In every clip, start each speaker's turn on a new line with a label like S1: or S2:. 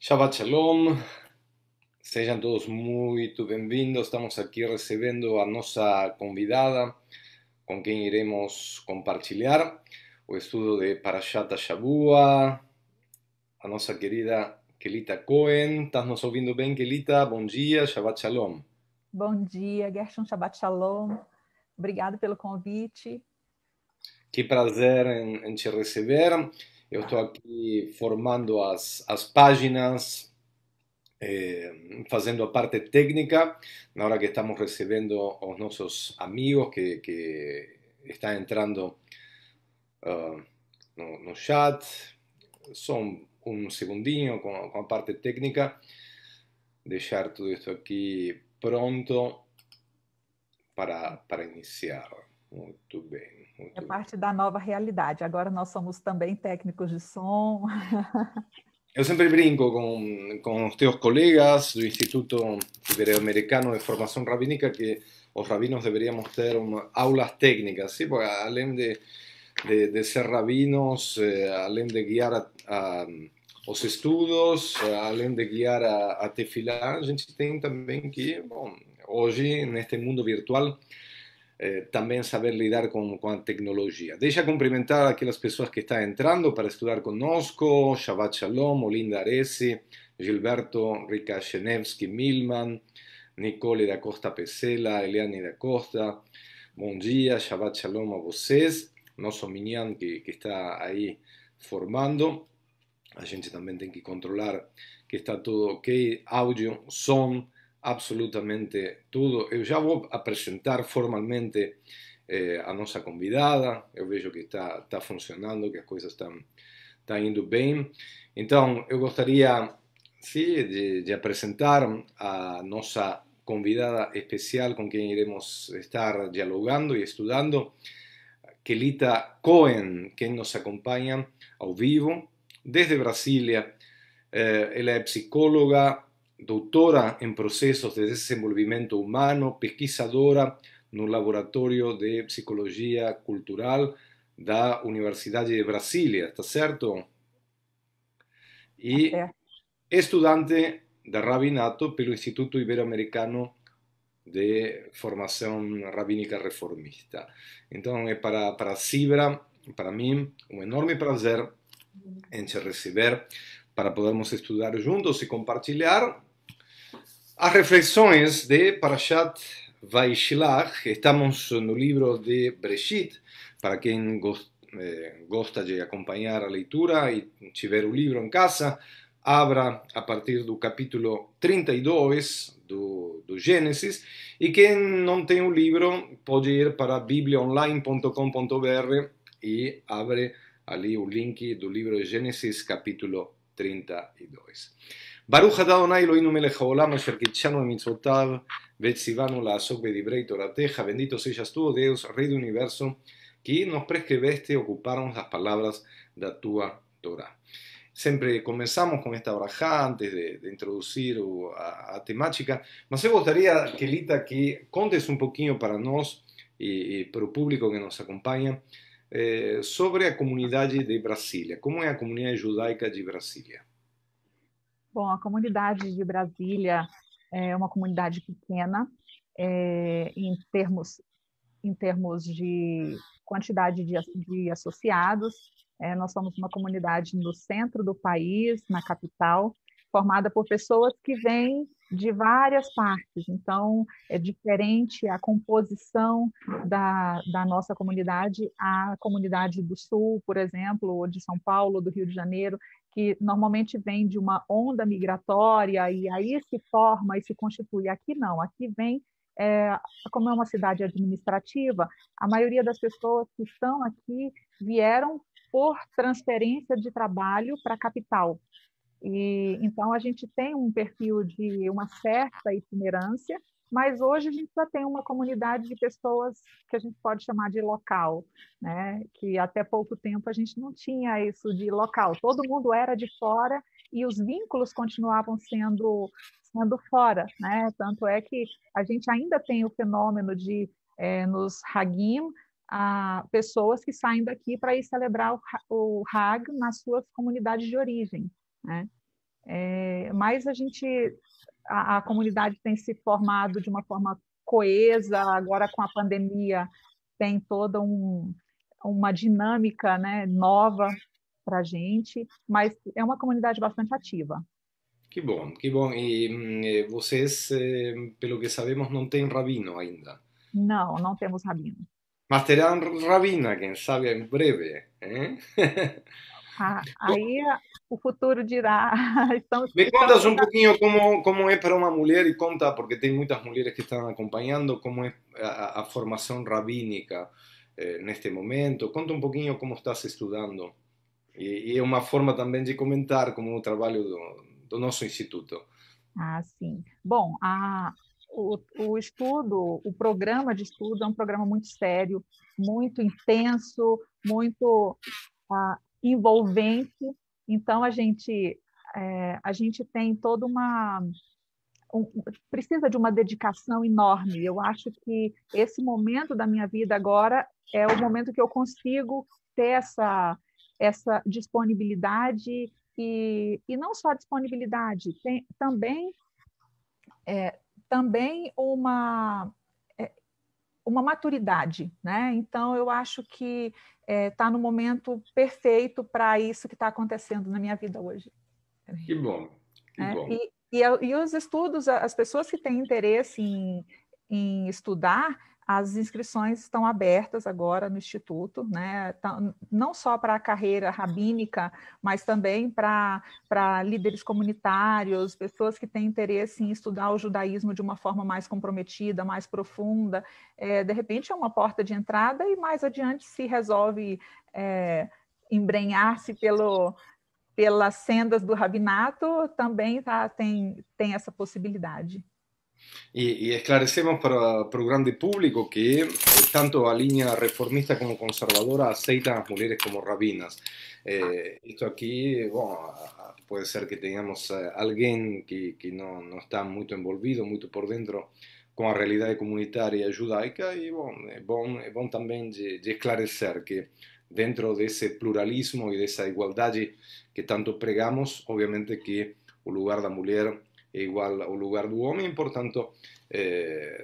S1: Shabbat Shalom, sejam todos muito bem-vindos. Estamos aqui recebendo a nossa convidada, com quem iremos compartilhar o estudo de Parashat Shavua, a nossa querida Kelita Cohen. Estás nos ouvindo bem, Kelita? Bom dia, Shabbat Shalom.
S2: Bom dia, Gershon, Shabbat Shalom. Obrigado pelo convite.
S1: Que prazer em te receber. Eu estou aqui formando as páginas, fazendo a parte técnica, na hora que estamos recebendo os nossos amigos que estão entrando no chat. Só um segundinho com a parte técnica. Deixar tudo isso aqui pronto para iniciar. Muito bem.
S2: É parte da nova realidade. Agora nós somos também técnicos de som.
S1: Eu sempre brinco com os teus colegas do Instituto Ibero-Americano de Formação Rabínica que os rabinos deveríamos ter aulas técnicas, ¿sí? Porque além de ser rabinos, além de guiar os estudos, além de guiar a tefilá, a gente tem também que, bom, hoje, neste mundo virtual, também saber lidar com a tecnologia. Deixa cumprimentar aquelas pessoas que estão entrando para estudar conosco: Shabbat Shalom, Olinda Aresi, Gilberto Rikashenevski Milman, Nicole da Costa Pesela, Eliane da Costa. Bom dia, Shabbat Shalom a vocês. Nosso Minyan que está aí formando. A gente também tem que controlar que está tudo ok, áudio, som, absolutamente tudo. Eu já vou apresentar formalmente a nossa convidada. Eu vejo que está funcionando, que as coisas estão indo bem. Então, eu gostaria, sim, de apresentar a nossa convidada especial com quem iremos estar dialogando e estudando, Kelita Cohen, quem nos acompanha ao vivo desde Brasília. Ela é psicóloga, doutora em processos de desenvolvimento humano, pesquisadora no Laboratório de Psicologia Cultural da Universidade de Brasília, está certo? E estudante de rabinato pelo Instituto Ibero-Americano de Formação Rabínica Reformista. Então é para Sibra, para mim, um enorme prazer em te receber para podermos estudar juntos e compartilhar as reflexões de Parashat Vaishlach. Estamos no livro de Breshit. Para quem gosta de acompanhar a leitura e tiver o livro em casa, abra a partir do capítulo 32 do Gênesis. E quem não tem o livro pode ir para bibliaonline.com.br e abre ali o link do livro de Gênesis, capítulo 32. Baruch atah Adonai Eloheinu melech haolam asher kitshanu bemitzvotav vetzivanu la'asok bedivrei torateja. Bendito sejas tu, Deus, Rei do Universo, que nos prescreveste ocuparmos as palavras da tua Torá. Sempre começamos com esta brajá antes de introduzir a temática, mas eu gostaria, Kelita, que contes um pouquinho para nós e para o público que nos acompanha sobre a comunidade de Brasília. Como é a comunidade judaica de Brasília?
S2: Bom, a comunidade de Brasília é uma comunidade pequena, em termos de quantidade de associados. Nós somos uma comunidade no centro do país, na capital, formada por pessoas que vêm de várias partes. Então, é diferente a composição da nossa comunidade, a comunidade do Sul, por exemplo, ou de São Paulo, do Rio de Janeiro, que normalmente vem de uma onda migratória e aí se forma e se constitui. Aqui não, aqui vem, como é uma cidade administrativa, a maioria das pessoas que estão aqui vieram por transferência de trabalho para a capital. E então a gente tem um perfil de uma certa itinerância, mas hoje a gente já tem uma comunidade de pessoas que a gente pode chamar de local, né? Que até pouco tempo a gente não tinha isso de local. Todo mundo era de fora e os vínculos continuavam sendo fora, né? Tanto é que a gente ainda tem o fenômeno de nos Hagim, pessoas que saem daqui para ir celebrar o Hag nas suas comunidades de origem, né? Mas a comunidade tem se formado de uma forma coesa, agora com a pandemia tem toda uma dinâmica, né, nova para a gente, mas é uma comunidade bastante ativa.
S1: Que bom, que bom. E vocês, pelo que sabemos, não têm rabino ainda.
S2: Não, não temos rabino.
S1: Mas terão rabina, quem sabe, em breve.
S2: Aí o futuro dirá,
S1: Me
S2: estamos
S1: contas un poquinho como é para uma mulher e conta, porque tem muitas mulheres que estão acompanhando, como é a formação rabínica neste momento. Conta um pouquinho como estás estudando. E é uma forma também de comentar como o trabalho do nosso instituto.
S2: sim. Bom, o estudo, o programa de estudo é um programa muito sério, muito intenso, muito envolvente. Então, a gente tem toda precisa de uma dedicação enorme. Eu acho que esse momento da minha vida agora é o momento que eu consigo ter essa disponibilidade e não só disponibilidade, tem também é, uma maturidade, né? Então eu acho que está no momento perfeito para isso que está acontecendo na minha vida hoje.
S1: Que bom, que
S2: Né?
S1: bom.
S2: E os estudos, as pessoas que têm interesse em estudar, as inscrições estão abertas agora no Instituto, né? Não só para a carreira rabínica, mas também para líderes comunitários, pessoas que têm interesse em estudar o judaísmo de uma forma mais comprometida, mais profunda. De repente é uma porta de entrada e mais adiante se resolve embrenhar-se pelas sendas do rabinato, também tem essa possibilidade.
S1: Y esclarecemos para el grande público que tanto a línea reformista como conservadora aceitan a las mujeres como rabinas. Esto aquí, bueno, puede ser que tengamos alguien que no está muy envolvido, muy por dentro con la realidad comunitaria judaica y bueno, es bueno también de esclarecer que dentro de ese pluralismo y de esa igualdad que tanto pregamos, obviamente que el lugar de la mujer é igual ao lugar do homem, portanto,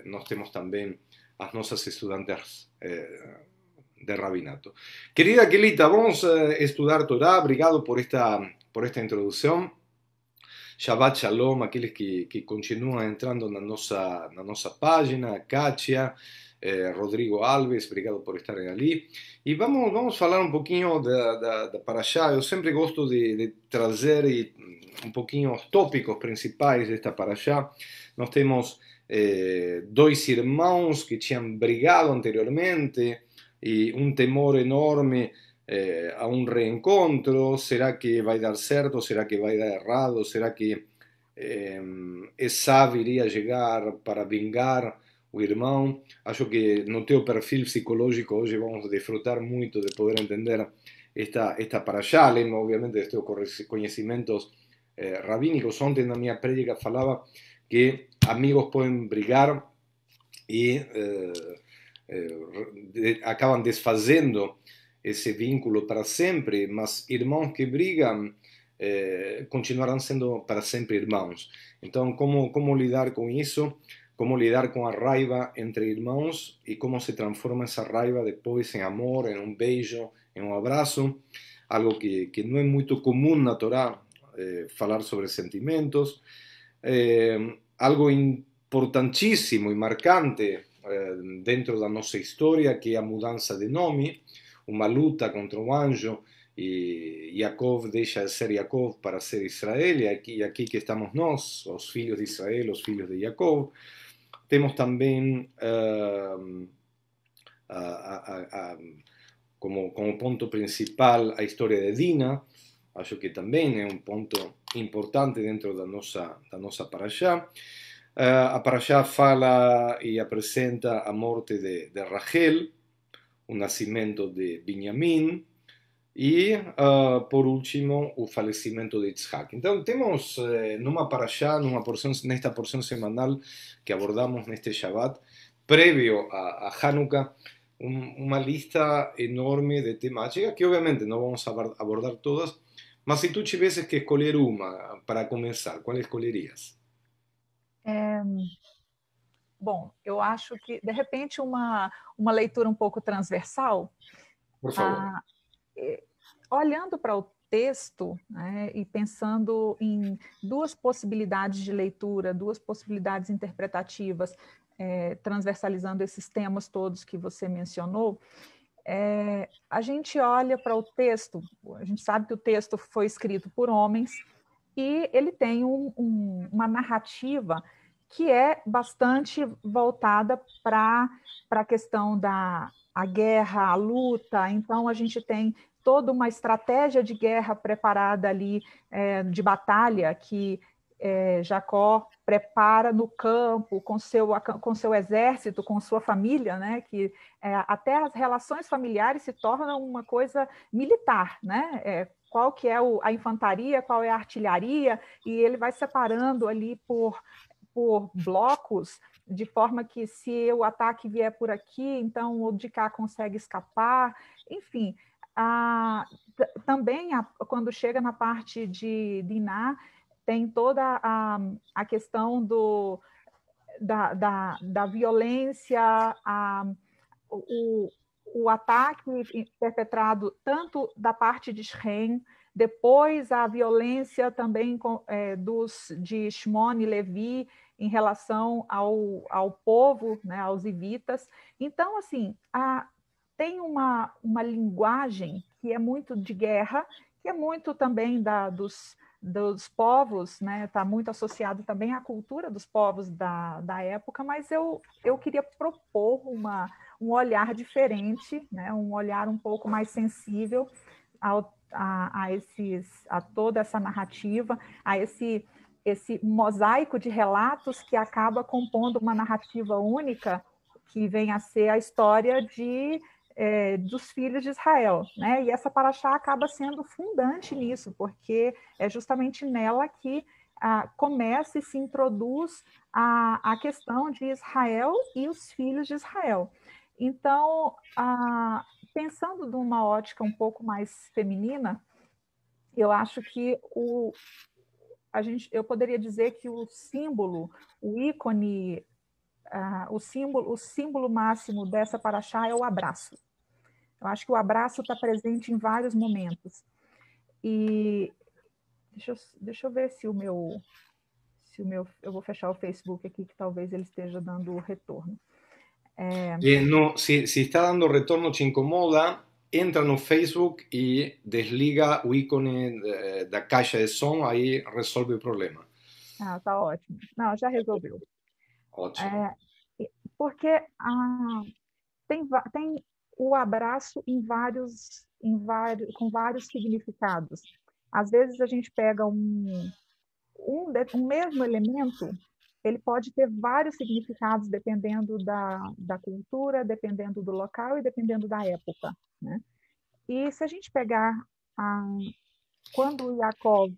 S1: nós temos também as nossas estudantes de rabinato. Querida Kelita, vamos estudar Torá, obrigado por esta introdução. Shabbat Shalom, aqueles que continuam entrando na nossa página, Kátia, Rodrigo Alves, obrigado por estarem ali. E vamos falar um pouquinho da Parashá. Eu sempre gosto de trazer um pouquinho os tópicos principais desta Parashá. Nós temos dois irmãos que tinham brigado anteriormente e um temor enorme a un reencontro. ¿Será que va a dar certo? ¿Será que va a dar errado? ¿Será que Esav iria chegar para vingar o irmão? Acho que no teu perfil psicológico hoje vamos desfrutar muito de poder entender esta parashá, além obviamente de teus conhecimentos rabínicos. Ontem na minha prédica falava que amigos podem brigar e acabam desfazendo esse vínculo para sempre, mas irmãos que brigam continuarão sendo para sempre irmãos. Então, como lidar com isso? Como lidar com a raiva entre irmãos e como se transforma essa raiva depois em amor, em um beijo, em um abraço? Algo que não é muito comum na Torá, falar sobre sentimentos. Algo importantíssimo e marcante dentro da nossa história, que é a mudança de nome, uma luta contra o anjo, e Jacob deixa de ser Jacob para ser Israel, e aqui que estamos nós, os filhos de Israel, os filhos de Jacob. Temos também como ponto principal a história de Dina. Acho que também é um ponto importante dentro da nossa parashá. A parashá fala e apresenta a morte de Rachel, o nascimento de Benjamim e, por último, o falecimento de Yitzhak. Então, temos numa parashá, nesta porção semanal que abordamos neste Shabbat, prévio a Hanukkah, uma lista enorme de temáticas que, obviamente, não vamos abordar todas, Mas se tu tivesses que escolher uma para começar, qual escolherias?
S2: Bom, eu acho que, de repente, uma leitura um pouco transversal,
S1: Por favor.
S2: ah, olhando para o texto, né, e pensando em duas possibilidades de leitura, duas possibilidades interpretativas, transversalizando esses temas todos que você mencionou, a gente olha para o texto, a gente sabe que o texto foi escrito por homens e ele tem uma narrativa que é bastante voltada para a questão da a guerra, a luta. Então, a gente tem toda uma estratégia de guerra preparada ali, de batalha, que Jacó prepara no campo com seu exército, com sua família, né? Que até as relações familiares se tornam uma coisa militar, né? Qual que é a infantaria, qual é a artilharia, e ele vai separando ali por blocos, de forma que se o ataque vier por aqui, então o de cá consegue escapar, enfim. Também, quando chega na parte de Diná, tem toda a questão da violência, o, o ataque perpetrado tanto da parte de Shem, depois a violência também de Shimon e Levi em relação ao povo, né, aos ivitas. Então, assim, tem uma linguagem que é muito de guerra, que é muito também dos povos, né? Está muito associado também à cultura dos povos da época, mas eu queria propor um olhar diferente, né? Um olhar um pouco mais sensível a toda essa narrativa, a esse mosaico de relatos que acaba compondo uma narrativa única que vem a ser a história dos filhos de Israel, né? E essa paraxá acaba sendo fundante nisso, porque é justamente nela que começa e se introduz a questão de Israel e os filhos de Israel. Então, pensando de uma ótica um pouco mais feminina, eu acho que eu poderia dizer que o símbolo, o ícone, o símbolo máximo dessa paraxá é o abraço. Eu acho que o abraço está presente em vários momentos. E deixa eu ver eu vou fechar o Facebook aqui, que talvez ele esteja dando retorno.
S1: No, si está dando retorno te incomoda, entra no Facebook e desliga o ícone da caixa de som, aí resolve o problema.
S2: Tá ótimo. Não, já resolveu.
S1: Ótimo.
S2: Porque tem o abraço com vários significados. Às vezes a gente pega um mesmo elemento, ele pode ter vários significados dependendo da cultura, dependendo do local e dependendo da época, né? E se a gente pegar quando Jacob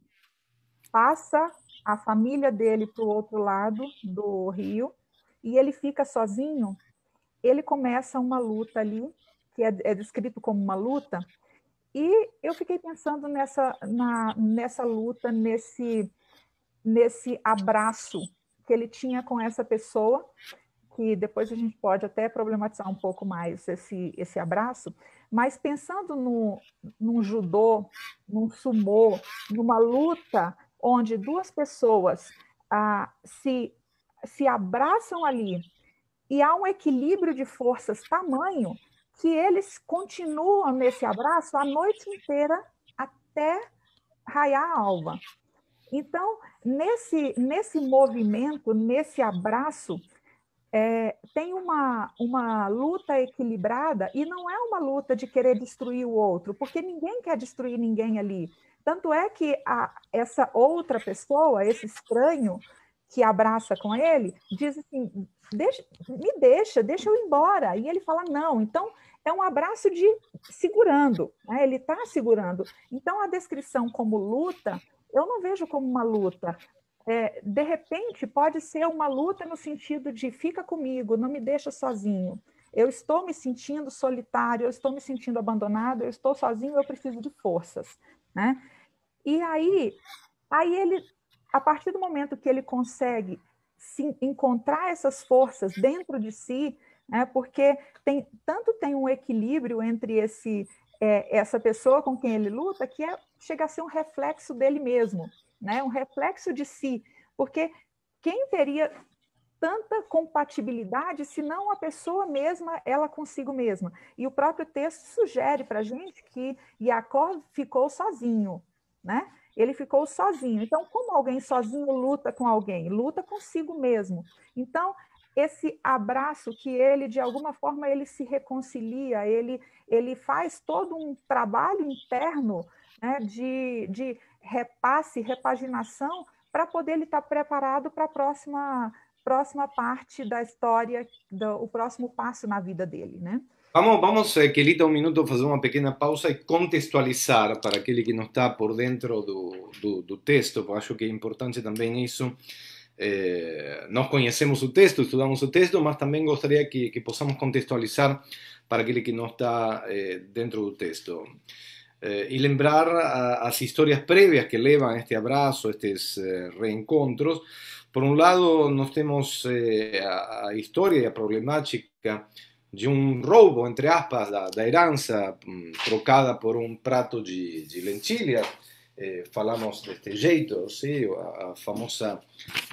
S2: passa a família dele para o outro lado do rio e ele fica sozinho, ele começa uma luta ali, que é descrito como uma luta, e eu fiquei pensando nessa luta, nesse abraço que ele tinha com essa pessoa, que depois a gente pode até problematizar um pouco mais esse abraço, mas pensando num judô, num sumô, numa luta onde duas pessoas se abraçam ali e há um equilíbrio de forças tamanho que eles continuam nesse abraço a noite inteira até raiar a alva. Então, nesse movimento, nesse abraço, tem uma luta equilibrada e não é uma luta de querer destruir o outro, porque ninguém quer destruir ninguém ali. Tanto é que essa outra pessoa, esse estranho que abraça com ele, diz assim, deixa eu ir embora. E ele fala, não. Então, é um abraço de segurando, né? Ele está segurando. Então, a descrição como luta, eu não vejo como uma luta, de repente, pode ser uma luta no sentido de fica comigo, não me deixa sozinho. Eu estou me sentindo solitário, eu estou me sentindo abandonado, eu estou sozinho, eu preciso de forças, né? E aí ele, a partir do momento que ele consegue se encontrar essas forças dentro de si, né, porque tem um equilíbrio entre essa pessoa com quem ele luta, que chega a ser um reflexo dele mesmo, né, um reflexo de si, porque quem teria tanta compatibilidade se não a pessoa mesma, ela consigo mesma? E o próprio texto sugere para a gente que Jacó ficou sozinho, né? Ele ficou sozinho. Então, como alguém sozinho luta com alguém? Luta consigo mesmo. Então, esse abraço que ele, de alguma forma, ele se reconcilia, ele faz todo um trabalho interno, né, de repasse, repaginação, para poder ele estar preparado para a próxima parte da história, o próximo passo na vida dele, né?
S1: Vamos, Kelita, un minuto, fazer uma pequena pausa e contextualizar para aquele que não está por dentro do texto, porque acho que é importante também isso. Nós conhecemos o texto, estudamos o texto, mas também gostaria que possamos contextualizar para aquele que não está dentro do texto. Y lembrar as histórias prévias que levan a este abrazo, a estes reencontros. Por un lado, nós temos a história e a problemática de um roubo, entre aspas, da herança trocada por um prato de lentilhas. Falamos deste jeito, sim? A famosa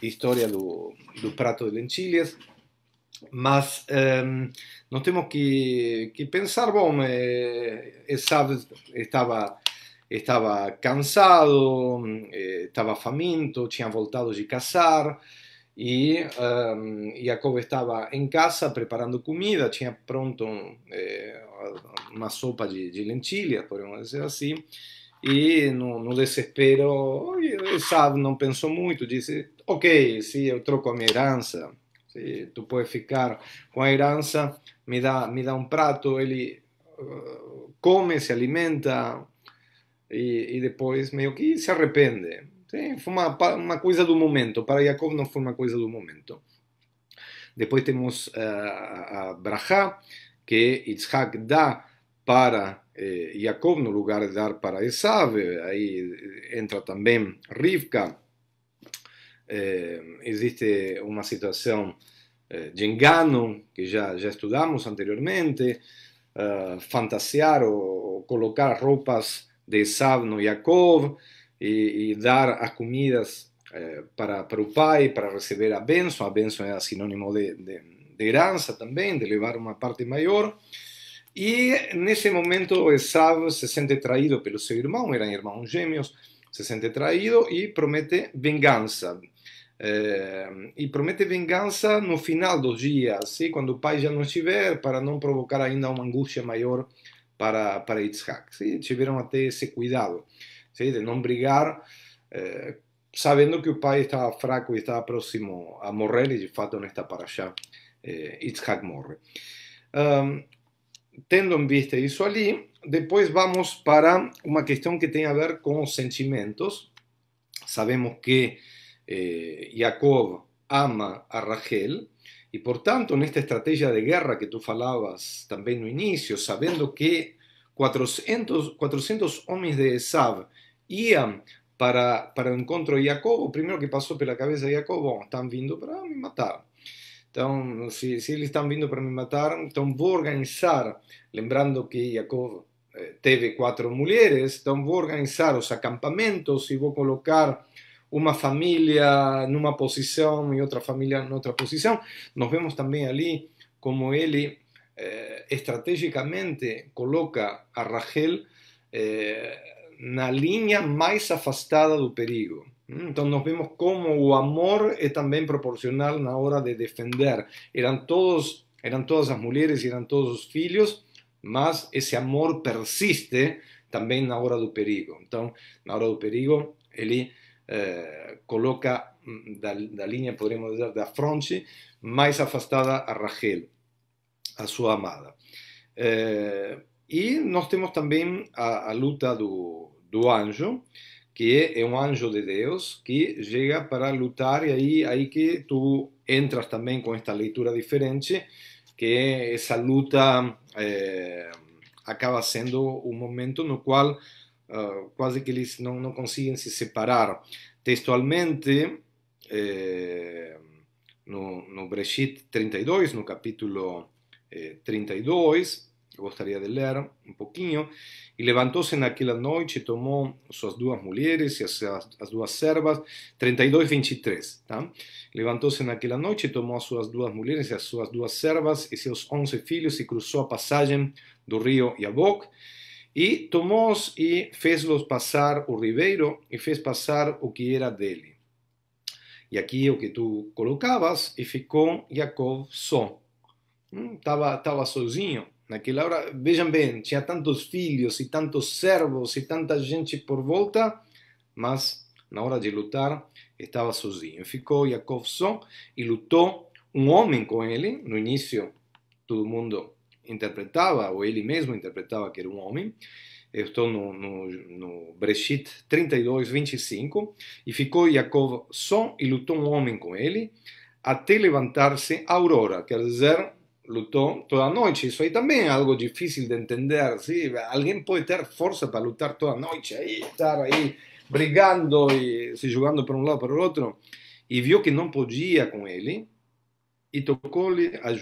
S1: história do prato de lentilhas. Mas nós temos que pensar, bom, Esav estava cansado, estava faminto, tinha voltado de caçar, e Jacob estava em casa preparando comida, tinha pronto uma sopa de lentilhas, podemos dizer assim, e no desespero, Esav não pensou muito, disse, ok, se eu troco a minha herança, se tu puedes ficar com a herança, me dá um prato, ele come, se alimenta e depois meio que se arrepende. Sim, foi uma coisa do momento, para Jacob não foi uma coisa do momento. Depois temos a Brachá, que Yitzhak dá para Jacob no lugar de dar para Esav. Aí entra também Rivka. Existe uma situação de engano que já estudamos anteriormente, fantasiar ou colocar roupas de Esav no Jacob e dar as comidas para o pai, para receber a bênção é sinônimo de herança também, de levar uma parte maior. E nesse momento Esav se sente traído pelo seu irmão, eram irmãos gêmeos, se sente traído e promete vingança. E promete vingança no final dos dias, ¿sí? Quando o pai já não estiver, para não provocar ainda uma angústia maior para Yitzhak. ¿Sí? Tiveram até esse cuidado, ¿sí? De não brigar, sabendo que o pai estava fraco e estava próximo a morrer, e de fato nesta parashá Yitzhak morre. Tendo em vista isso ali, depois vamos para uma questão que tem a ver com os sentimentos. Sabemos que Jacob ama a Rachel e, portanto, nesta estratégia de guerra que tu falabas também no início, sabendo que 400 homens de Esav iam para o encontro de Jacob, o primeiro que passou pela cabeça de Jacob, bom, estão vindo para me matar. Então, se eles estão vindo para me matar, então vou organizar, lembrando que Jacob teve 4 mulheres, então vou organizar os acampamentos e vou colocar uma família numa posição e outra família noutra posição. Nós vemos também ali como ele estrategicamente coloca a Rachel na linha mais afastada do perigo. Então nós vemos como o amor é também proporcional na hora de defender. Eram todas as mulheres e eram todos os filhos, mas esse amor persiste também na hora do perigo. Então, na hora do perigo, ele coloca da linha, poderíamos dizer, da fronte, mais afastada a Rachel, a sua amada. E nós temos também a luta do anjo, que é um anjo de Deus que chega para lutar, e aí que tu entras também com esta leitura diferente, que essa luta acaba sendo um momento no qual quase que eles não conseguem se separar. Textualmente, no Bereshit 32, no capítulo 32, eu gostaria de ler um pouquinho. E levantou-se naquela noite e tomou suas duas mulheres e as duas servas, 32, 23, tá? Levantou-se naquela noite e tomou as suas duas mulheres e as suas duas servas e seus 11 filhos e cruzou a passagem do rio Yabok e tomou-os e fez-los passar o ribeiro e fez passar o que era dele. E aqui o que tu colocavas, e ficou Jacob só. Estava sozinho. Naquela hora, vejam bem, tinha tantos filhos e tantos servos e tanta gente por volta, mas na hora de lutar estava sozinho. Ficou Jacob só e lutou um homem com ele. No início, todo mundo interpretava, ou ele mesmo interpretava que era um homem. Eu estou no Bereshit 32, 25. E ficou Jacob só e lutou um homem com ele até levantar-se a aurora, quer dizer, lutou toda a noite. Isso aí também é algo difícil de entender. ¿Sí? Alguém pode ter força para lutar toda a noite, aí, estar aí brigando e se jogando para um lado para o outro. E viu que não podia com ele, e tocou-lhe a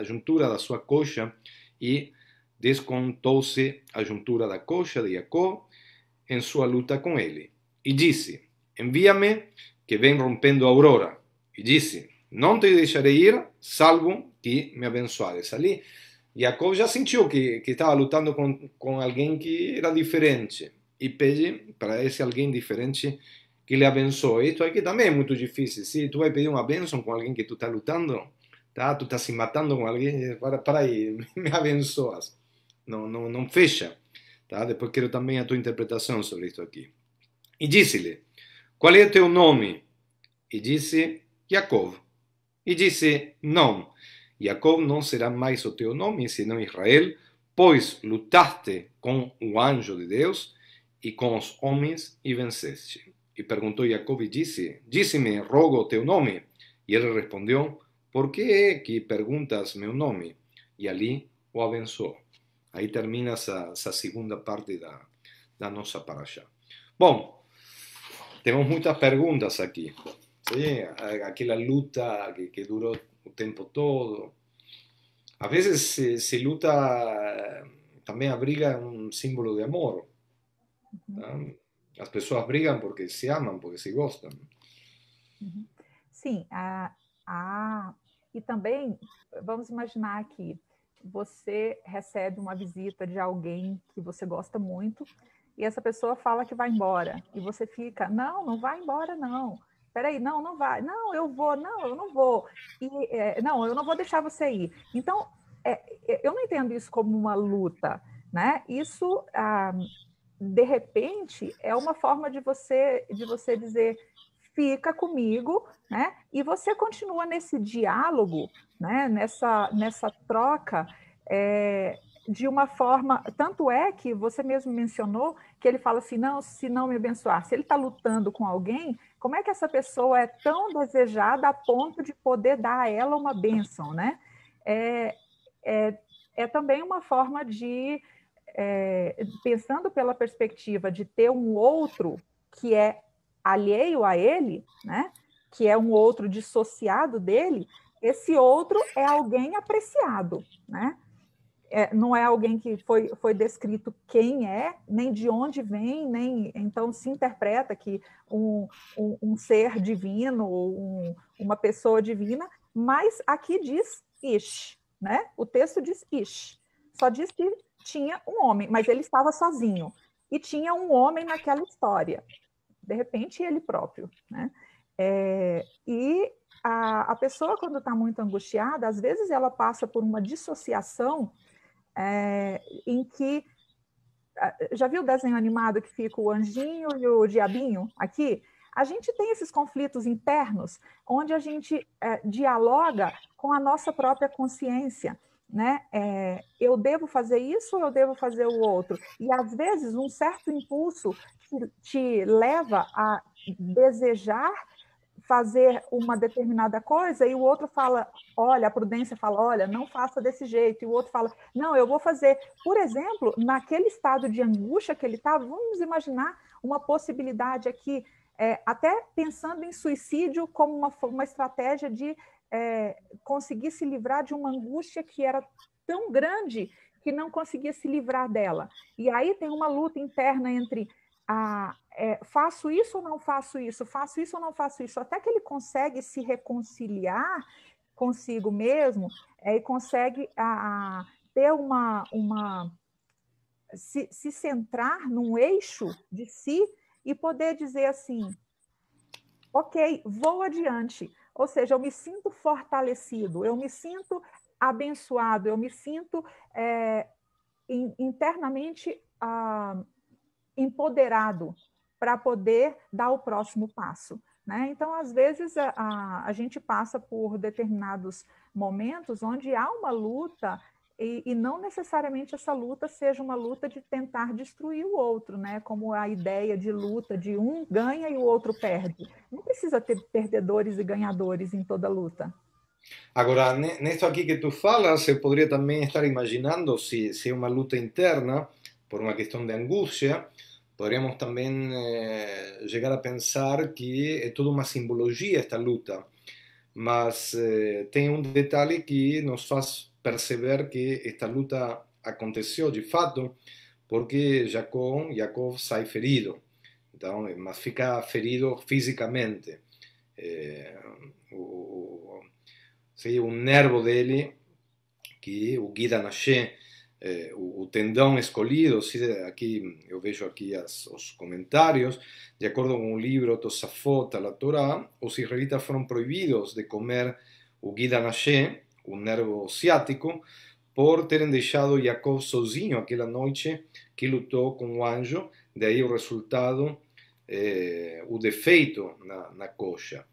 S1: juntura da sua coxa, e descontou-se a juntura da coxa de Jacob em sua luta com ele. E disse: envia-me, que vem rompendo a aurora. E disse: não te deixarei ir, salvo que me abençoares. Ali, Jacob já sentiu que estava lutando com alguém que era diferente. E pede para esse alguém diferente que lhe abençoe. Isto aqui também é muito difícil. Se tu vai pedir uma bênção com alguém que tu está lutando, tá? Tu está se matando com alguém, para aí, me abençoas. Não fecha. Tá? Depois quero também a tua interpretação sobre isto aqui. E disse-lhe: qual é o teu nome? E disse: Jacob. E disse: não, Jacob não será mais o teu nome, senão Israel, pois lutaste com o anjo de Deus e com os homens e venceste. E perguntou Jacob e disse: disse-me, rogo o teu nome. E ele respondeu: por que é que perguntas meu nome? E ali o abençoou. Aí termina essa segunda parte da nossa paraxá. Bom, temos muitas perguntas aqui. ¿Sí? Aquela luta que durou o tempo todo. Às vezes se luta, também a briga é um símbolo de amor. Tá? As pessoas brigam porque se amam, porque se gostam.
S2: Sim, e também, vamos imaginar que você recebe uma visita de alguém que você gosta muito, e essa pessoa fala que vai embora, e você fica: não vai embora, não. Peraí, não vai. Não, eu vou. Não, eu não vou. Não, eu não vou deixar você ir. Então, eu não entendo isso como uma luta, né? Isso, de repente, é uma forma de você dizer: fica comigo, né? E você continua nesse diálogo, né? Nessa troca, de uma forma. Tanto é que você mesmo mencionou que ele fala assim: não, se não me abençoar. Se ele está lutando com alguém, como é que essa pessoa é tão desejada a ponto de poder dar a ela uma bênção, né? É também uma forma de, pensando pela perspectiva de ter um outro que é alheio a ele, né? Que é um outro dissociado dele, esse outro é alguém apreciado, né? Não é alguém que foi descrito quem é, nem de onde vem, nem então se interpreta que um ser divino, ou uma pessoa divina, mas aqui diz Ish, né? O texto diz Ish, só diz que tinha um homem, mas ele estava sozinho, e tinha um homem naquela história, de repente ele próprio, né? E a pessoa, quando está muito angustiada, às vezes ela passa por uma dissociação, em que, já viu o desenho animado que fica o anjinho e o diabinho aqui? A gente tem esses conflitos internos, onde a gente dialoga com a nossa própria consciência, né? Eu devo fazer isso ou eu devo fazer o outro? E, às vezes, um certo impulso te leva a desejar fazer uma determinada coisa e o outro fala, olha, a prudência fala, olha, não faça desse jeito, e o outro fala, não, eu vou fazer. Por exemplo, naquele estado de angústia que ele estava, vamos imaginar uma possibilidade aqui, até pensando em suicídio como uma estratégia de conseguir se livrar de uma angústia que era tão grande que não conseguia se livrar dela. E aí tem uma luta interna entre faço isso ou não faço isso, faço isso ou não faço isso, até que ele consegue se reconciliar consigo mesmo e consegue ter se centrar num eixo de si e poder dizer assim, ok, vou adiante. Ou seja, eu me sinto fortalecido, eu me sinto abençoado, eu me sinto internamente empoderado para poder dar o próximo passo. Né? Então, às vezes, a gente passa por determinados momentos onde há uma luta e não necessariamente essa luta seja uma luta de tentar destruir o outro, né? Como a ideia de luta de um ganha e o outro perde. Não precisa ter perdedores e ganhadores em toda luta.
S1: Agora, nisto aqui que tu falas, eu poderia também estar imaginando se é uma luta interna, por uma questão de angústia, poderíamos também chegar a pensar que é toda uma simbologia esta luta, mas tem um detalhe que nos faz perceber que esta luta aconteceu de fato, porque Jacob sai ferido, então, mas fica ferido fisicamente. Eh, o, sim, o nervo dele, que o Guida Naché, o tendão escolhido, aqui eu vejo aqui os comentários, de acordo com o livro Tosafot a la Torá, os israelitas foram proibidos de comer o Guida Naché, o nervo ciático, por terem deixado Jacob sozinho aquela noite que lutou com o anjo, daí o resultado, o defeito na coxa.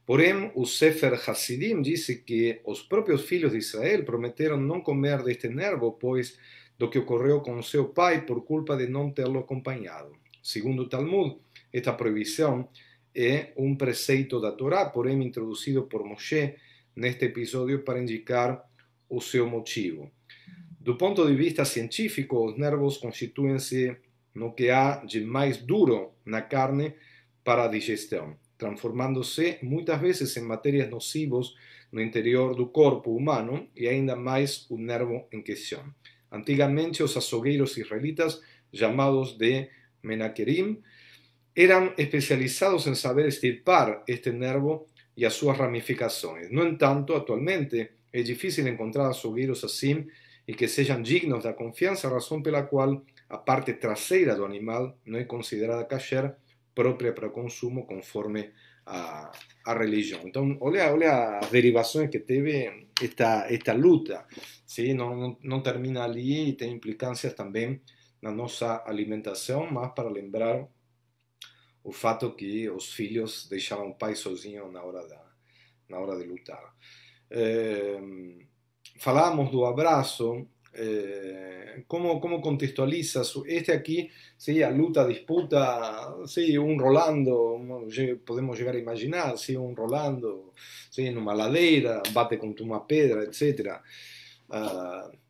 S1: Porém, o Sefer Hasidim disse que os próprios filhos de Israel prometeram não comer deste nervo, pois do que ocorreu com seu pai por culpa de não tê-lo acompanhado. Segundo o Talmud, esta proibição é um preceito da Torá, porém introduzido por Moshe neste episódio para indicar o seu motivo. Do ponto de vista científico, os nervos constituem-se no que há de mais duro na carne para a digestão, transformando-se muitas vezes em matérias nocivas no interior do corpo humano e ainda mais o nervo em questão. Antigamente, os açougueiros israelitas, chamados de menaquerim, eram especializados em saber extirpar este nervo e as suas ramificações. No entanto, atualmente é difícil encontrar açougueiros assim e que sejam dignos da confiança, razão pela qual a parte traseira do animal não é considerada kasher, própria para consumo, conforme a religião. Então, olha as derivações que teve esta luta. Sim? Não termina ali e tem implicâncias também na nossa alimentação, mas para lembrar o fato que os filhos deixavam o pai sozinho na hora de lutar. Falamos do abraço. ¿Cómo contextualizas este aquí? ¿Sí? A luta, a disputa, ¿sí? Un rolando, podemos llegar a imaginar, ¿sí? Un rolando, ¿sí? Numa ladeira, bate contra uma pedra, etc.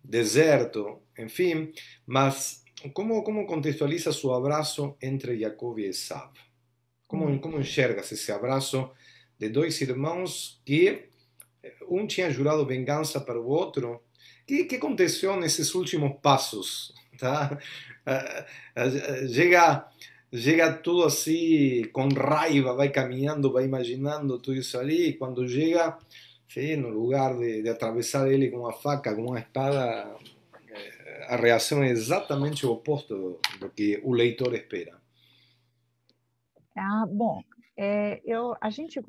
S1: Deserto, enfim. Mas, ¿cómo contextualizas o abraço entre Jacob e Esaú? Como enxergas esse abraço de dois irmãos que um tinha jurado vingança para o outro? Que aconteceu nesses últimos passos? Tá? Chega tudo assim, com raiva, vai caminhando, vai imaginando tudo isso ali, e quando chega, sim, no lugar de atravessar ele com uma faca, com uma espada, a reação é exatamente o oposto do que o leitor espera.
S2: Bom, a gente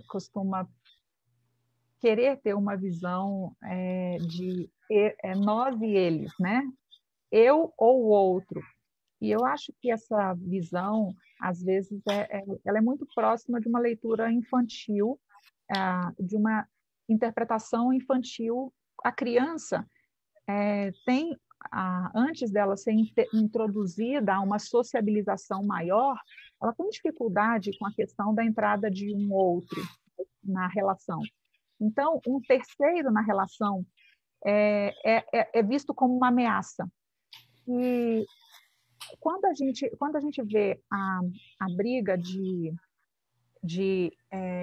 S2: costuma querer ter uma visão de nós e eles, né? Eu ou o outro. E eu acho que essa visão, às vezes, ela é muito próxima de uma leitura infantil, de uma interpretação infantil. A criança tem antes dela ser introduzida a uma sociabilização maior, ela tem dificuldade com a questão da entrada de um outro na relação. Então, um terceiro na relação é visto como uma ameaça. E quando a gente vê a briga de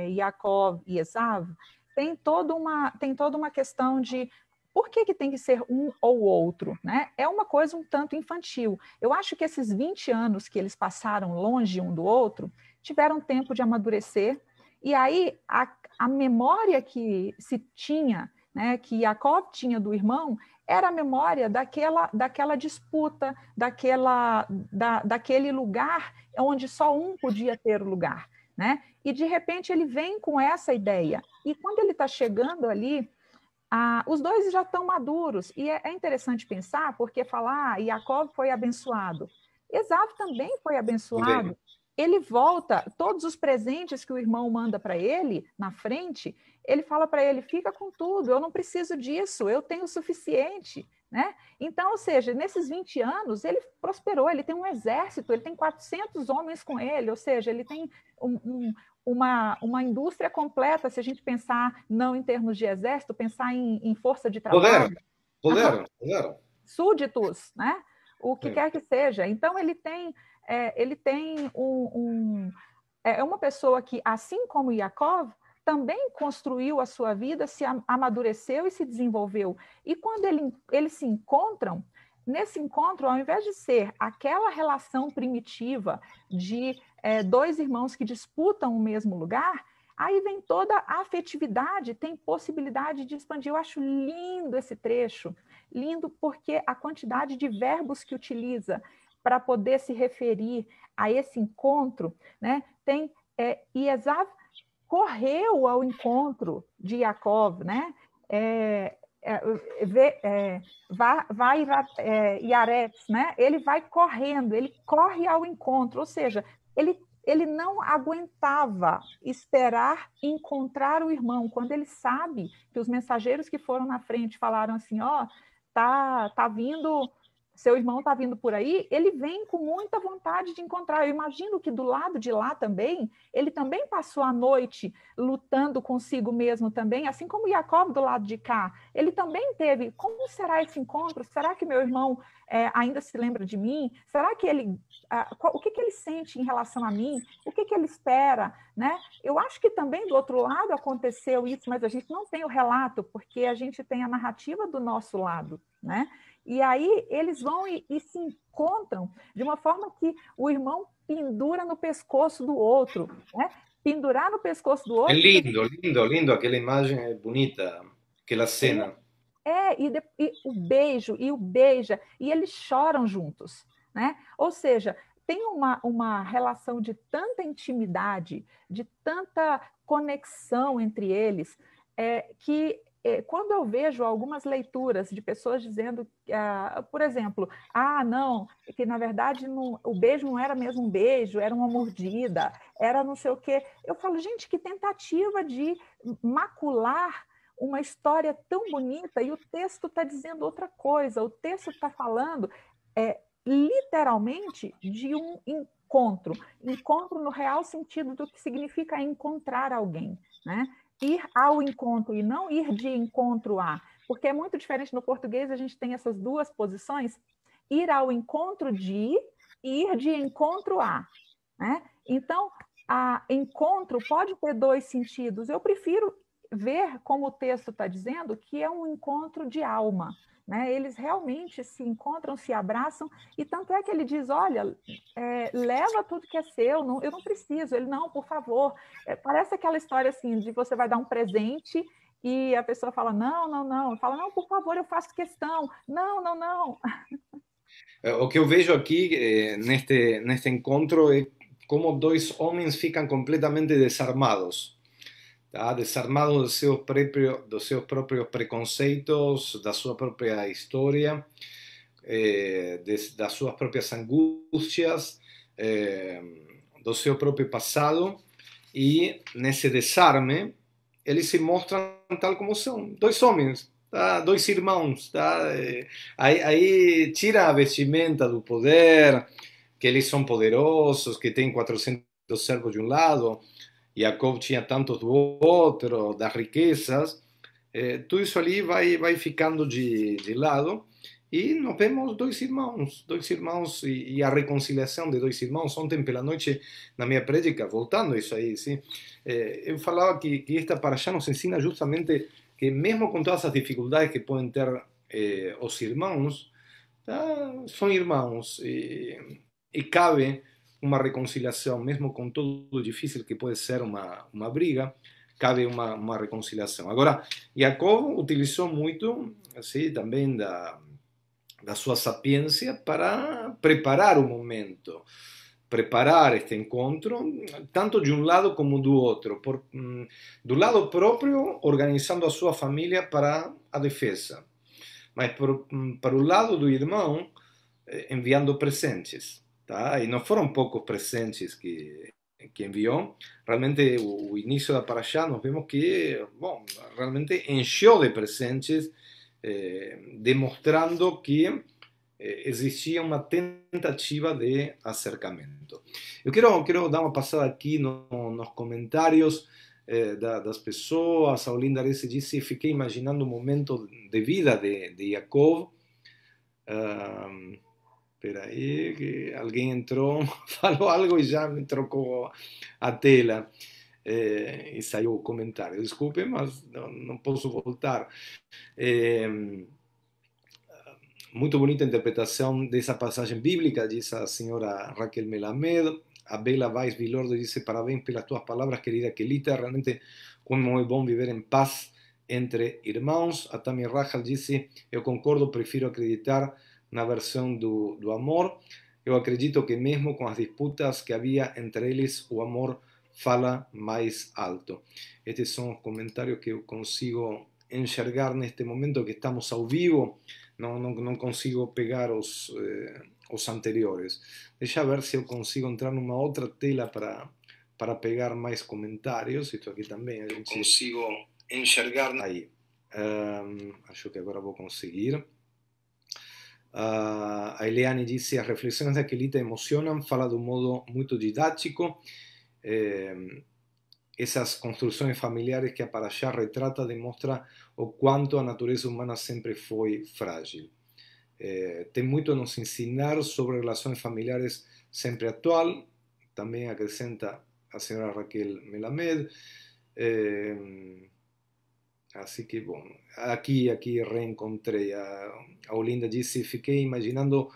S2: Yaakov e Esav, tem toda uma questão de por que tem que ser um ou outro, né? É uma coisa um tanto infantil. Eu acho que esses 20 anos que eles passaram longe um do outro tiveram tempo de amadurecer, e aí a memória que se tinha, né, que Yaakov tinha do irmão, era a memória daquela disputa, daquele lugar onde só um podia ter o lugar, né? E de repente ele vem com essa ideia. E quando ele está chegando ali, os dois já estão maduros. E é interessante pensar, porque falar, Yaakov foi abençoado. Esav também foi abençoado. Ele volta, todos os presentes que o irmão manda para ele, na frente, ele fala para ele, fica com tudo, eu não preciso disso, eu tenho o suficiente. Né? Então, ou seja, nesses 20 anos, ele prosperou, ele tem um exército, ele tem 400 homens com ele, ou seja, ele tem uma indústria completa, se a gente pensar não em termos de exército, pensar em força de trabalho.
S1: Poder.
S2: Súditos, né? O que quer que seja. Então, ele tem uma pessoa que, assim como Yaakov, também construiu a sua vida, se amadureceu e se desenvolveu. E quando eles se encontram, nesse encontro, ao invés de ser aquela relação primitiva de dois irmãos que disputam o mesmo lugar, aí vem toda a afetividade, tem possibilidade de expandir. Eu acho lindo esse trecho, lindo porque a quantidade de verbos que utiliza para poder se referir a esse encontro, né? E Esav correu ao encontro de Yaakov, né? Vai Yaretz, né? Ele vai correndo, ele corre ao encontro, ou seja, ele não aguentava esperar encontrar o irmão, quando ele sabe que os mensageiros que foram na frente falaram assim, tá vindo, seu irmão está vindo por aí, ele vem com muita vontade de encontrar. Eu imagino que do lado de lá também, ele também passou a noite lutando consigo mesmo também, assim como Jacob do lado de cá. Ele também teve, como será esse encontro? Será que meu irmão ainda se lembra de mim? Será que o que ele sente em relação a mim? O que ele espera? Né? Eu acho que também do outro lado aconteceu isso, mas a gente não tem o relato, porque a gente tem a narrativa do nosso lado, né? E aí eles vão e se encontram de uma forma que o irmão pendura no pescoço do outro, né? Pendurar no pescoço do outro.
S1: Lindo, aquela imagem é bonita, aquela cena.
S2: E o beijo, e o beija, e eles choram juntos, né? Ou seja, tem uma relação de tanta intimidade, de tanta conexão entre eles, que quando eu vejo algumas leituras de pessoas dizendo, por exemplo, não, que na verdade o beijo não era mesmo um beijo, era uma mordida, era não sei o quê. Eu falo, gente, que tentativa de macular uma história tão bonita, e o texto está dizendo outra coisa, o texto está falando literalmente de um encontro no real sentido do que significa encontrar alguém, né? Ir ao encontro e não ir de encontro a, porque é muito diferente no português, a gente tem essas duas posições, ir ao encontro de e ir de encontro a, né? Então, encontro pode ter dois sentidos, eu prefiro ver, como o texto está dizendo, que é um encontro de alma, né? Eles realmente se encontram, se abraçam, e tanto é que ele diz, olha, leva tudo que é seu, eu não preciso. Ele, não, por favor. Parece aquela história assim, de você vai dar um presente e a pessoa fala, não. Fala, não, por favor, eu faço questão. Não.
S1: O que eu vejo aqui neste encontro é como dois homens ficam completamente desarmados. Tá? Desarmados dos seus próprios preconceitos, da sua própria história, das suas próprias angústias, do seu próprio passado, e nesse desarme eles se mostram tal como são, dois homens tá? Dois irmãos, tá? Aí tira a vestimenta do poder, que eles são poderosos, que tem 400 servos de um lado, Jacob tinha tantos do outro, das riquezas, tudo isso ali vai ficando de lado e nós vemos dois irmãos e a reconciliação de dois irmãos. Ontem pela noite, na minha prédica, voltando a isso aí, sim, eu falava que esta paraxá nos ensina justamente que mesmo com todas as dificuldades que podem ter os irmãos, tá, são irmãos e cabe uma reconciliação, mesmo com todo o difícil que pode ser uma briga, cabe uma reconciliação. Agora, Jacob utilizou muito, assim, também da sua sapiência para preparar o momento, preparar este encontro, tanto de um lado como do outro. Do lado próprio, organizando a sua família para a defesa, mas para o lado do irmão, enviando presentes. Tá? E não foram poucos presentes que enviou. Realmente, o início da Paraxá, nós vemos que, bom, realmente encheu de presentes, demonstrando que existia uma tentativa de acercamento. Eu quero dar uma passada aqui nos comentários das pessoas. A Olinda Arce disse: fiquei imaginando o momento de vida de Jacob. Espera aí, que alguém entrou, falou algo e já me trocou a tela. E saiu o comentário. Desculpe, mas não posso voltar. Muito bonita interpretação dessa passagem bíblica, diz a senhora Raquel Melamed. A Bela Vaz Vilordo disse: parabéns pelas tuas palavras, querida Kelita. Realmente, como é bom viver em paz entre irmãos. A Tami Rajal disse: eu concordo, prefiro acreditar na versão do amor. Eu acredito que mesmo com as disputas que havia entre eles, o amor fala mais alto. Estes são os comentários que eu consigo enxergar neste momento que estamos ao vivo. Não consigo pegar os anteriores. Deixa ver se eu consigo entrar numa outra tela para pegar mais comentários. Isto aqui também a gente consigo enxergar. Aí. Acho que agora vou conseguir. A Eliane disse: as reflexões da Kelita emocionam, fala de um modo muito didático. Essas construções familiares que a Paraxá retrata demonstra o quanto a natureza humana sempre foi frágil. Tem muito a nos ensinar sobre relações familiares sempre atual, também acrescenta a senhora Raquel Melamed. Assim que, bom, aqui reencontrei. A Olinda disse: fiquei imaginando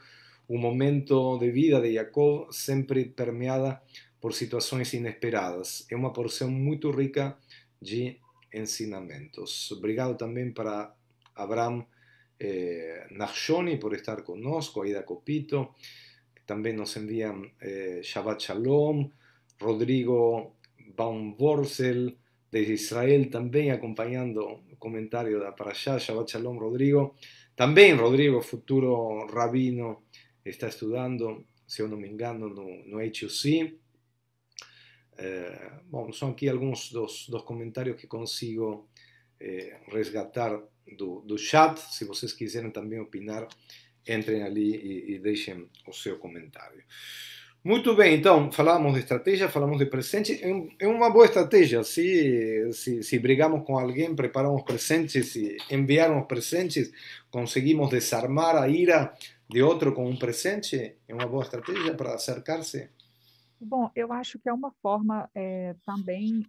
S1: o momento de vida de Jacob sempre permeada por situações inesperadas. É uma porção muito rica de ensinamentos. Obrigado também para Abraham Nachoni por estar conosco, Aida Copito, que também nos enviam Shabbat Shalom, Rodrigo Baumworsel, desde Israel, também acompanhando o comentário da Parashá. Shabbat Shalom, Rodrigo. Também, Rodrigo, futuro rabino, está estudando, se eu não me engano, no HUC. Bom, são aqui alguns dos comentários que consigo resgatar do chat. Se vocês quiserem também opinar, entrem ali e deixem o seu comentário. Muito bem, então, falamos de estratégia, falamos de presente. É uma boa estratégia. Se brigamos com alguém, preparamos presentes e enviarmos presentes, conseguimos desarmar a ira de outro com um presente. É uma boa estratégia para acercar-se.
S2: Bom, eu acho que é uma forma também.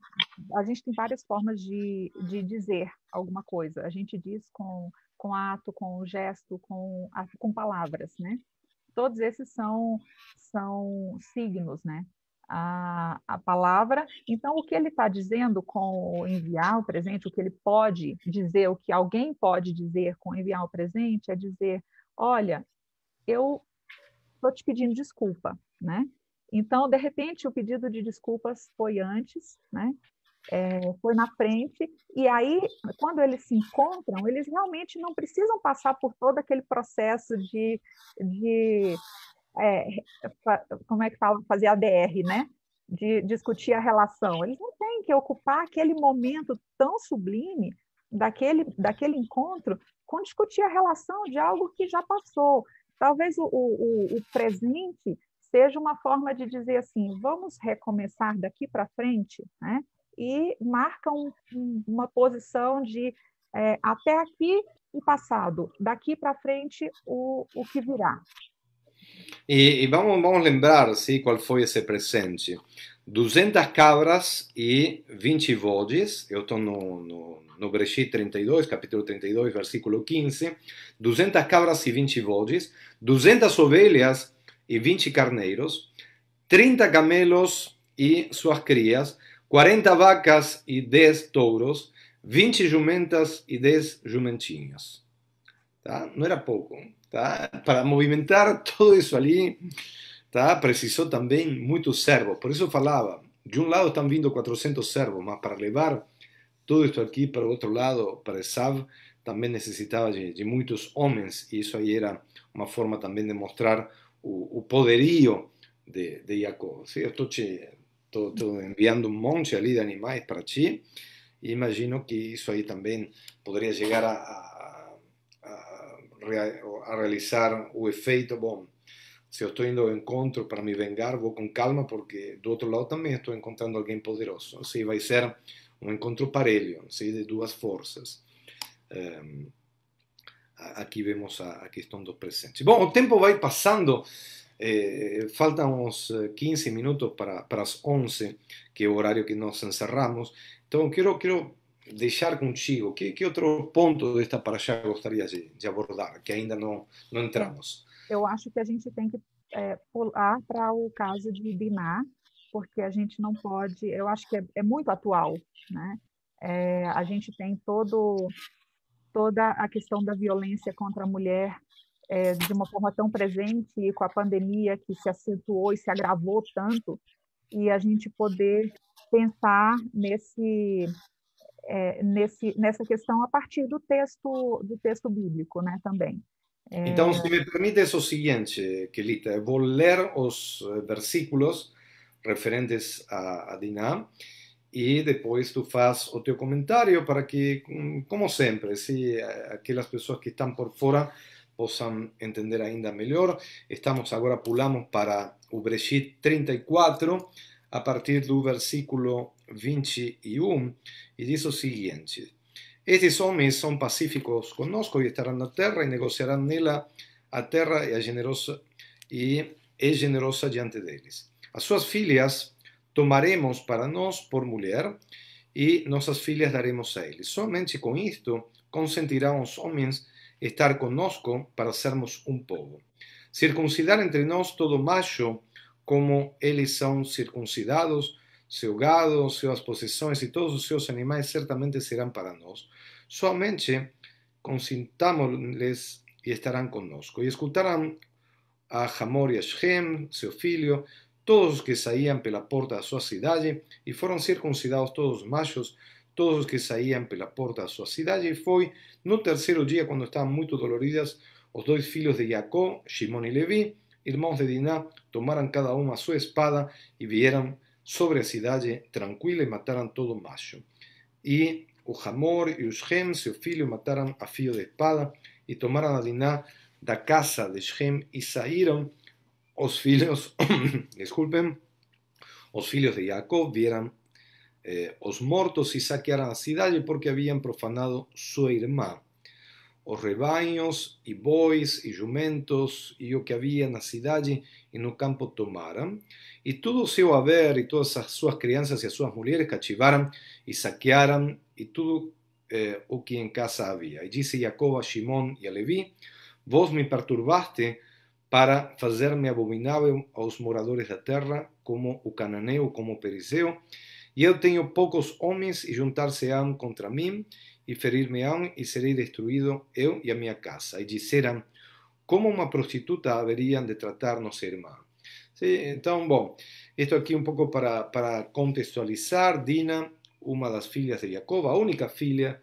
S2: A gente tem várias formas de dizer alguma coisa. A gente diz com ato, com gesto, com palavras, né? Todos esses são signos, né? A palavra. Então, o que ele está dizendo com enviar o presente, o que ele pode dizer, o que alguém pode dizer com enviar o presente, é dizer: olha, eu estou te pedindo desculpa, né? Então, de repente, o pedido de desculpas foi antes, né? Foi na frente, e aí, quando eles se encontram, eles realmente não precisam passar por todo aquele processo de como é que fala, fazer ADR, né? De discutir a relação. Eles não têm que ocupar aquele momento tão sublime daquele encontro com discutir a relação de algo que já passou. Talvez o presente seja uma forma de dizer assim, vamos recomeçar daqui para frente, né? E marca uma posição de até aqui o passado, daqui para frente o que virá.
S1: E vamos lembrar, sì, qual foi esse presente. 200 cabras e 20 bodes, eu estou no Bereshit 32, capítulo 32, versículo 15. 200 cabras e 20 bodes, 200 ovelhas e 20 carneiros, 30 camelos e suas crias, 40 vacas e 10 touros, 20 jumentas e 10 jumentinhas. Tá? Não era pouco. Tá? Para movimentar todo isso ali, tá? Precisou também muitos servos. Por isso eu falava, de um lado estão vindo 400 servos, mas para levar tudo isso aqui para o outro lado, para Esav, também necessitava de muitos homens, e isso aí era uma forma também de mostrar o poderio de Jacob. Sim, eu estou enviando um monte ali de animais para ti, e imagino que isso aí também poderia chegar a realizar o efeito, bom, se eu estou indo ao encontro para me vingar, vou com calma, porque do outro lado também estou encontrando alguém poderoso. Assim, vai ser um encontro parelho, assim, de duas forças. Aqui vemos a questão dos presentes. Bom, o tempo vai passando, faltam uns 15 minutos para as 11, que é o horário que nós encerramos. Então, quero deixar contigo, que outro ponto desta paraxá gostaria de abordar, que ainda não entramos?
S2: Eu acho que a gente tem que pular para o caso de Diná, porque a gente não pode, eu acho que é muito atual, né? A gente tem toda a questão da violência contra a mulher de uma forma tão presente, e com a pandemia que se acentuou e se agravou tanto, e a gente poder pensar nessa questão a partir do texto bíblico, né, também.
S1: Então, se me permites o seguinte, Kelita, eu vou ler os versículos referentes a Diná, e depois tu faz o teu comentário para que, como sempre, se aquelas pessoas que estão por fora possam entender ainda melhor. Estamos agora, pulamos para o Bereshit 34, a partir do versículo 21, e diz o seguinte: Estes homens são pacíficos conosco e estarão na terra e negociarão nela a terra e é generosa diante deles. As suas filhas tomaremos para nós por mulher e nossas filhas daremos a eles. Somente com isto consentirão os homens estar conosco para sermos um povo. Circuncidar entre nós todo macho, como eles são circuncidados, seu gado, suas possessões e todos os seus animais certamente serão para nós. Somente consintamos-lhes e estarão conosco. E escutarão a Hamor e a Shem, seu filho, todos os que saíam pela porta da sua cidade, e foram circuncidados todos os machos, todos os que saíam pela porta da sua cidade. E foi no terceiro dia, quando estavam muito doloridas, os dois filhos de Jacó, Shimon e Levi, irmãos de Diná, tomaram cada um a sua espada e vieram sobre a cidade tranquila e mataram todo macho. E o Hamor e o Shem, seu filho, mataram a fio de espada e tomaram a Diná da casa de Shem e saíram os filhos, desculpen, os filhos de Jacob vieram os mortos e saquearam a cidade porque haviam profanado sua irmã. Os rebanhos e bois e jumentos e o que havia na cidade e no campo tomaram, e todo o seu haver e todas as suas crianças e as suas mulheres cativaram e saquearam, e tudo o que em casa havia. E disse Jacob a Shimon e a Levi: Vós me perturbaste para fazer-me abominável aos moradores da terra, como o cananeu, como o perizeu, e eu tenho poucos homens, e juntar-se-ão contra mim, e ferir-me-ão, e serei destruído, eu e a minha casa. E disseram: como uma prostituta haveriam de tratar nossa irmã? Sim, então, bom, isto aqui um pouco para contextualizar. Dina, uma das filhas de Jacob, a única filha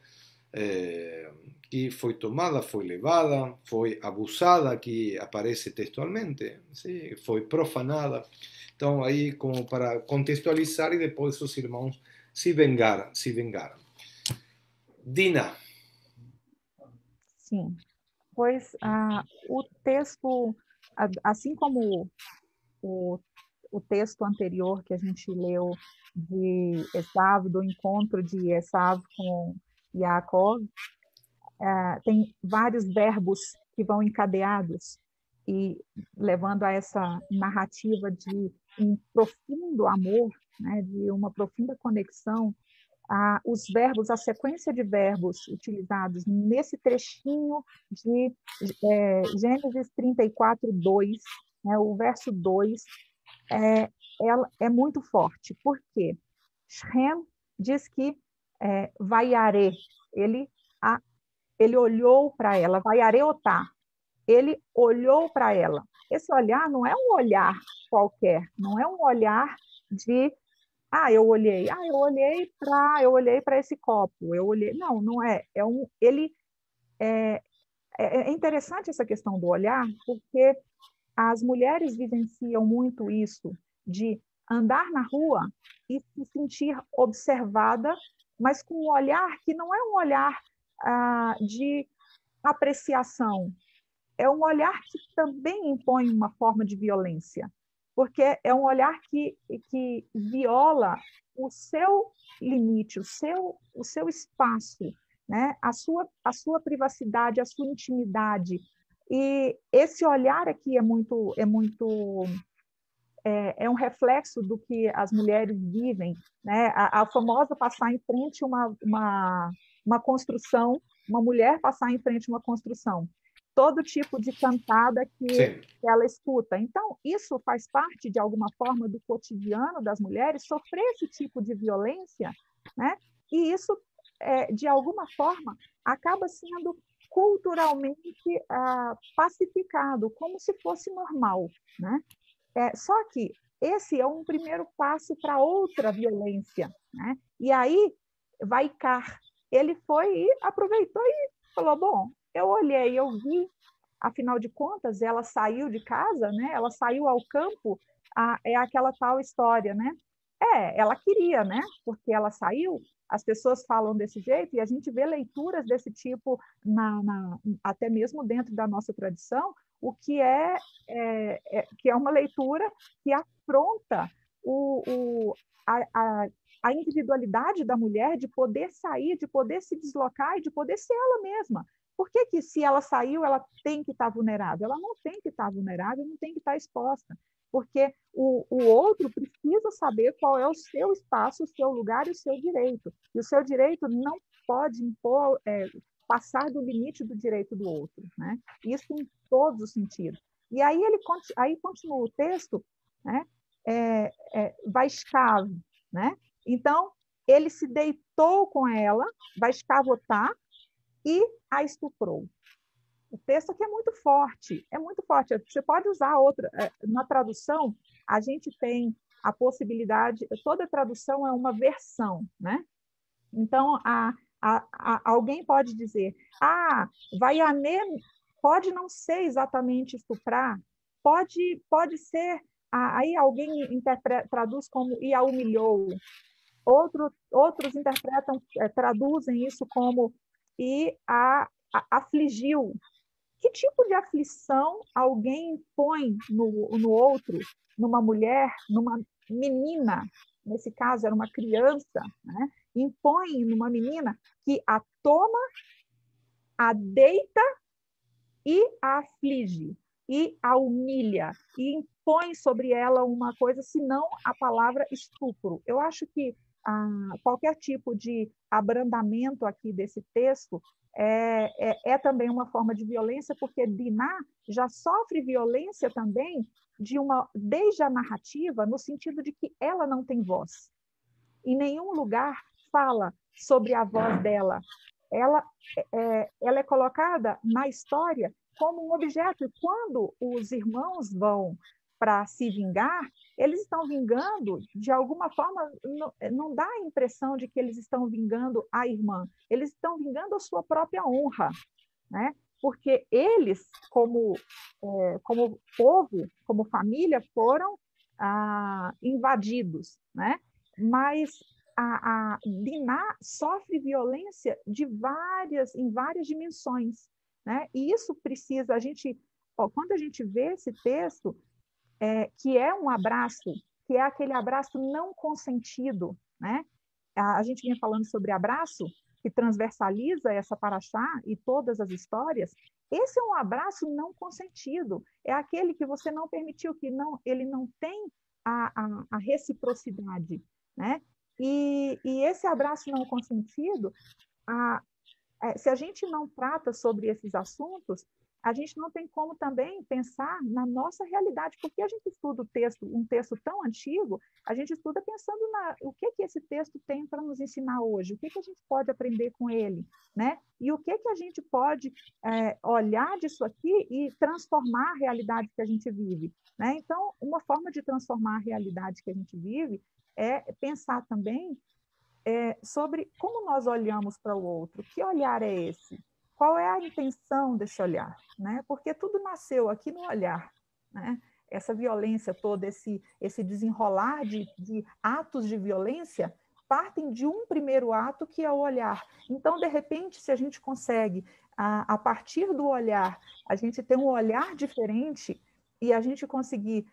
S1: que foi tomada, foi levada, foi abusada, que aparece textualmente, sim, foi profanada. Então, aí, como para contextualizar, e depois os irmãos se vengaram. Dina.
S2: Sim, pois o texto, assim como o, o texto anterior que a gente leu de Esav, do encontro de Esav com Yaakov, tem vários verbos que vão encadeados e levando a essa narrativa de um profundo amor, né, de uma profunda conexão. Os verbos, a sequência de verbos utilizados nesse trechinho de Gênesis 34, 2, né, o verso 2, é muito forte. Por quê? Shem diz que vaiaré, ele, ele olhou para ela, vaiareotá, ele olhou para ela. Esse olhar não é um olhar qualquer, não é um olhar de eu olhei para esse copo, eu olhei, não, não é, é interessante essa questão do olhar, porque as mulheres vivenciam muito isso de andar na rua e se sentir observada, mas com um olhar que não é um olhar de apreciação, é um olhar que também impõe uma forma de violência, porque é um olhar que viola o seu limite, o seu espaço, né? A sua privacidade, a sua intimidade. E esse olhar aqui é um reflexo do que as mulheres vivem, né? A famosa passar em frente uma construção, uma mulher passar em frente a uma construção, todo tipo de cantada
S1: Sim.
S2: que ela escuta. Então, isso faz parte, de alguma forma, do cotidiano das mulheres, sofrer esse tipo de violência, né? E isso, de alguma forma, acaba sendo culturalmente pacificado, como se fosse normal, né? Só que esse é um primeiro passo para outra violência, né? E aí vai Car. Ele foi e aproveitou e falou: bom, eu olhei, eu vi, afinal de contas, ela saiu de casa, né? Ela saiu ao campo, é aquela tal história, né? Ela queria, né? Porque ela saiu, as pessoas falam desse jeito, e a gente vê leituras desse tipo, até mesmo dentro da nossa tradição, o que é uma leitura que afronta o, o, a, a, a individualidade da mulher de poder sair, de poder se deslocar e de poder ser ela mesma. Por que, que se ela saiu, ela tem que estar vulnerável? Ela não tem que estar vulnerável, não tem que estar exposta, porque o outro precisa saber qual é o seu espaço, o seu lugar e o seu direito. E o seu direito não pode impor, passar do limite do direito do outro, né? Isso em todos os sentidos. E aí aí continua o texto, né? Vaishkav, né? Então ele se deitou com ela, Vaishkavotar, e a estuprou. O texto aqui é muito forte, é muito forte. Você pode usar outra. Na tradução, a gente tem a possibilidade, toda tradução é uma versão, né? Então, alguém pode dizer, vaiané pode não ser exatamente estuprar, pode ser, aí alguém traduz como e a humilhou, outros interpretam, traduzem isso como e a afligiu. Que tipo de aflição alguém põe no outro, numa mulher, numa menina, nesse caso era uma criança, né? Impõe numa menina que a toma, a deita e a aflige, e a humilha, e impõe sobre ela uma coisa, senão a palavra estupro. Eu acho que qualquer tipo de abrandamento aqui desse texto é também uma forma de violência, porque Diná já sofre violência também desde a narrativa, no sentido de que ela não tem voz. Em nenhum lugar fala sobre a voz dela. Ela é colocada na história como um objeto. E quando os irmãos vão para se vingar, eles estão vingando, de alguma forma, não dá a impressão de que eles estão vingando a irmã, eles estão vingando a sua própria honra, né? Porque eles, como povo, como família, foram invadidos, né? Mas Diná sofre violência em várias dimensões, né? E isso precisa, quando a gente vê esse texto, que é um abraço, que é aquele abraço não consentido, né? A gente vinha falando sobre abraço, que transversaliza essa paraxá e todas as histórias. Esse é um abraço não consentido, é aquele que você não permitiu, ele não tem a reciprocidade, né? E esse abraço não consentido, se a gente não trata sobre esses assuntos, a gente não tem como também pensar na nossa realidade, porque a gente estuda um texto tão antigo, a gente estuda pensando o que esse texto tem para nos ensinar hoje, o que a gente pode aprender com ele, né? E o que a gente pode olhar disso aqui e transformar a realidade que a gente vive, né? Então, uma forma de transformar a realidade que a gente vive é pensar também sobre como nós olhamos para o outro. Que olhar é esse? Qual é a intenção desse olhar? Né? Porque tudo nasceu aqui no olhar. Né? Essa violência toda, esse desenrolar de atos de violência, partem de um primeiro ato, que é o olhar. Então, de repente, se a gente consegue, a partir do olhar, a gente ter um olhar diferente e a gente conseguir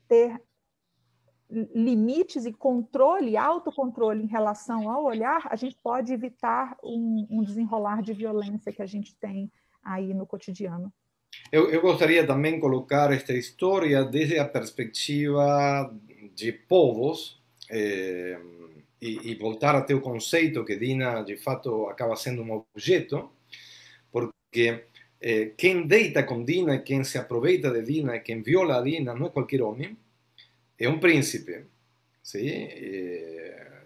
S2: ter limites e controle, autocontrole em relação ao olhar, a gente pode evitar um desenrolar de violência que a gente tem aí no cotidiano.
S1: Eu gostaria também de colocar esta história desde a perspectiva de povos e voltar até o conceito que Dina, de fato, acaba sendo um objeto, porque quem deita com Dina, quem se aproveita de Dina, quem viola a Dina, não é qualquer homem, é um príncipe. Sim?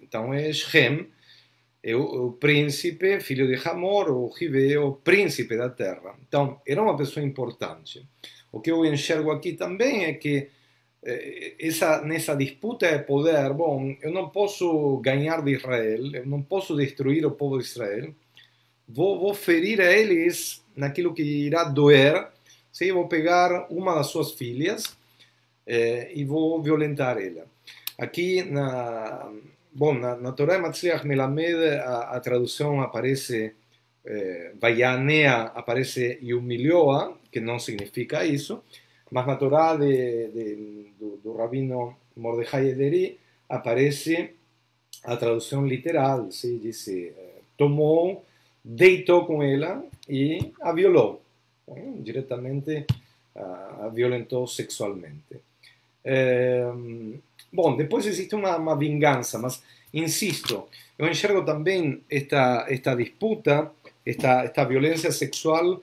S1: Então é Shem, é o príncipe, filho de Hamor, o Gibeo, príncipe da terra. Então, era uma pessoa importante. O que eu enxergo aqui também é que nessa disputa de poder, bom, eu não posso ganhar de Israel, eu não posso destruir o povo de Israel, vou ferir a eles naquilo que irá doer, sim? Vou pegar uma das suas filhas e vou violentar ela. Aqui na Torá de Matzliach Melamed a tradução aparece Vayanea, aparece e humilhou-a, que não significa isso, mas na Torá do rabino Mordechai Ederi aparece a tradução literal, se diz tomou, deitou com ela e a violou, diretamente a violentou sexualmente. Bom, depois existe uma vingança, mas insisto, eu enxergo também esta disputa, esta violência sexual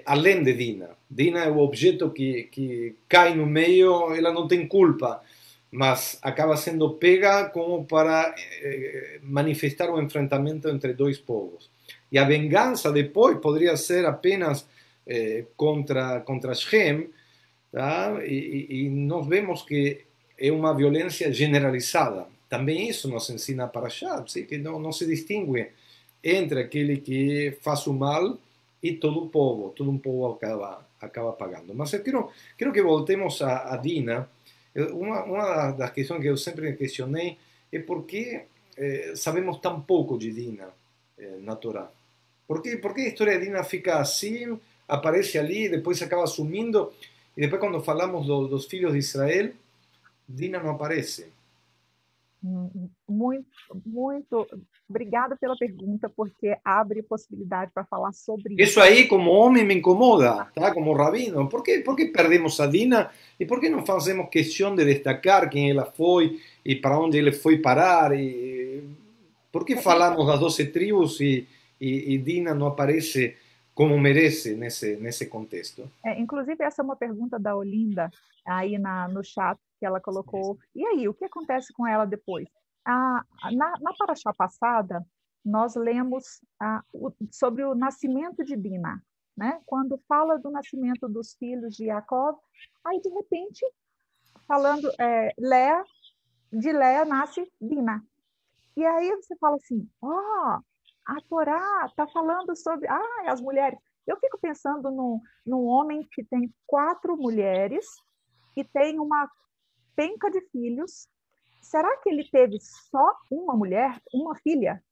S1: além de Dina. Dina é o objeto que cai no meio, ela não tem culpa, mas acaba sendo pega como para manifestar um enfrentamento entre dois povos. E a vingança depois poderia ser apenas contra Shem, tá? E nós vemos que é uma violência generalizada. Também isso nos ensina para achar, ¿sí? Que não se distingue entre aquele que faz o mal e todo um povo acaba pagando. Mas eu quero que voltemos a Dina. Uma das questões que eu sempre questionei é por que sabemos tão pouco de Dina na Torá. Por que a história de Dina fica assim, aparece ali, depois acaba sumindo, e depois quando falamos dos filhos de Israel, Dina não aparece?
S2: Muito, muito obrigada pela pergunta, porque abre possibilidade para falar sobre
S1: Isso
S2: isso.
S1: aí, como homem, me incomoda, tá? Como rabino. Por que perdemos a Dina e por que não fazemos questão de destacar quem ela foi e para onde ele foi parar? E por que falamos das 12 tribos e Dina não aparece como merece nesse contexto?
S2: Inclusive, essa é uma pergunta da Olinda aí no chat que ela colocou. E aí, o que acontece com ela depois? Na paraxá passada, nós lemos sobre o nascimento de Dina, né? Quando fala do nascimento dos filhos de Jacó, aí, de repente, falando, de Léa nasce Dina. E aí você fala assim, a Torá está falando sobre as mulheres. Eu fico pensando num homem que tem 4 mulheres e tem uma penca de filhos, será que ele teve só uma mulher, uma filha?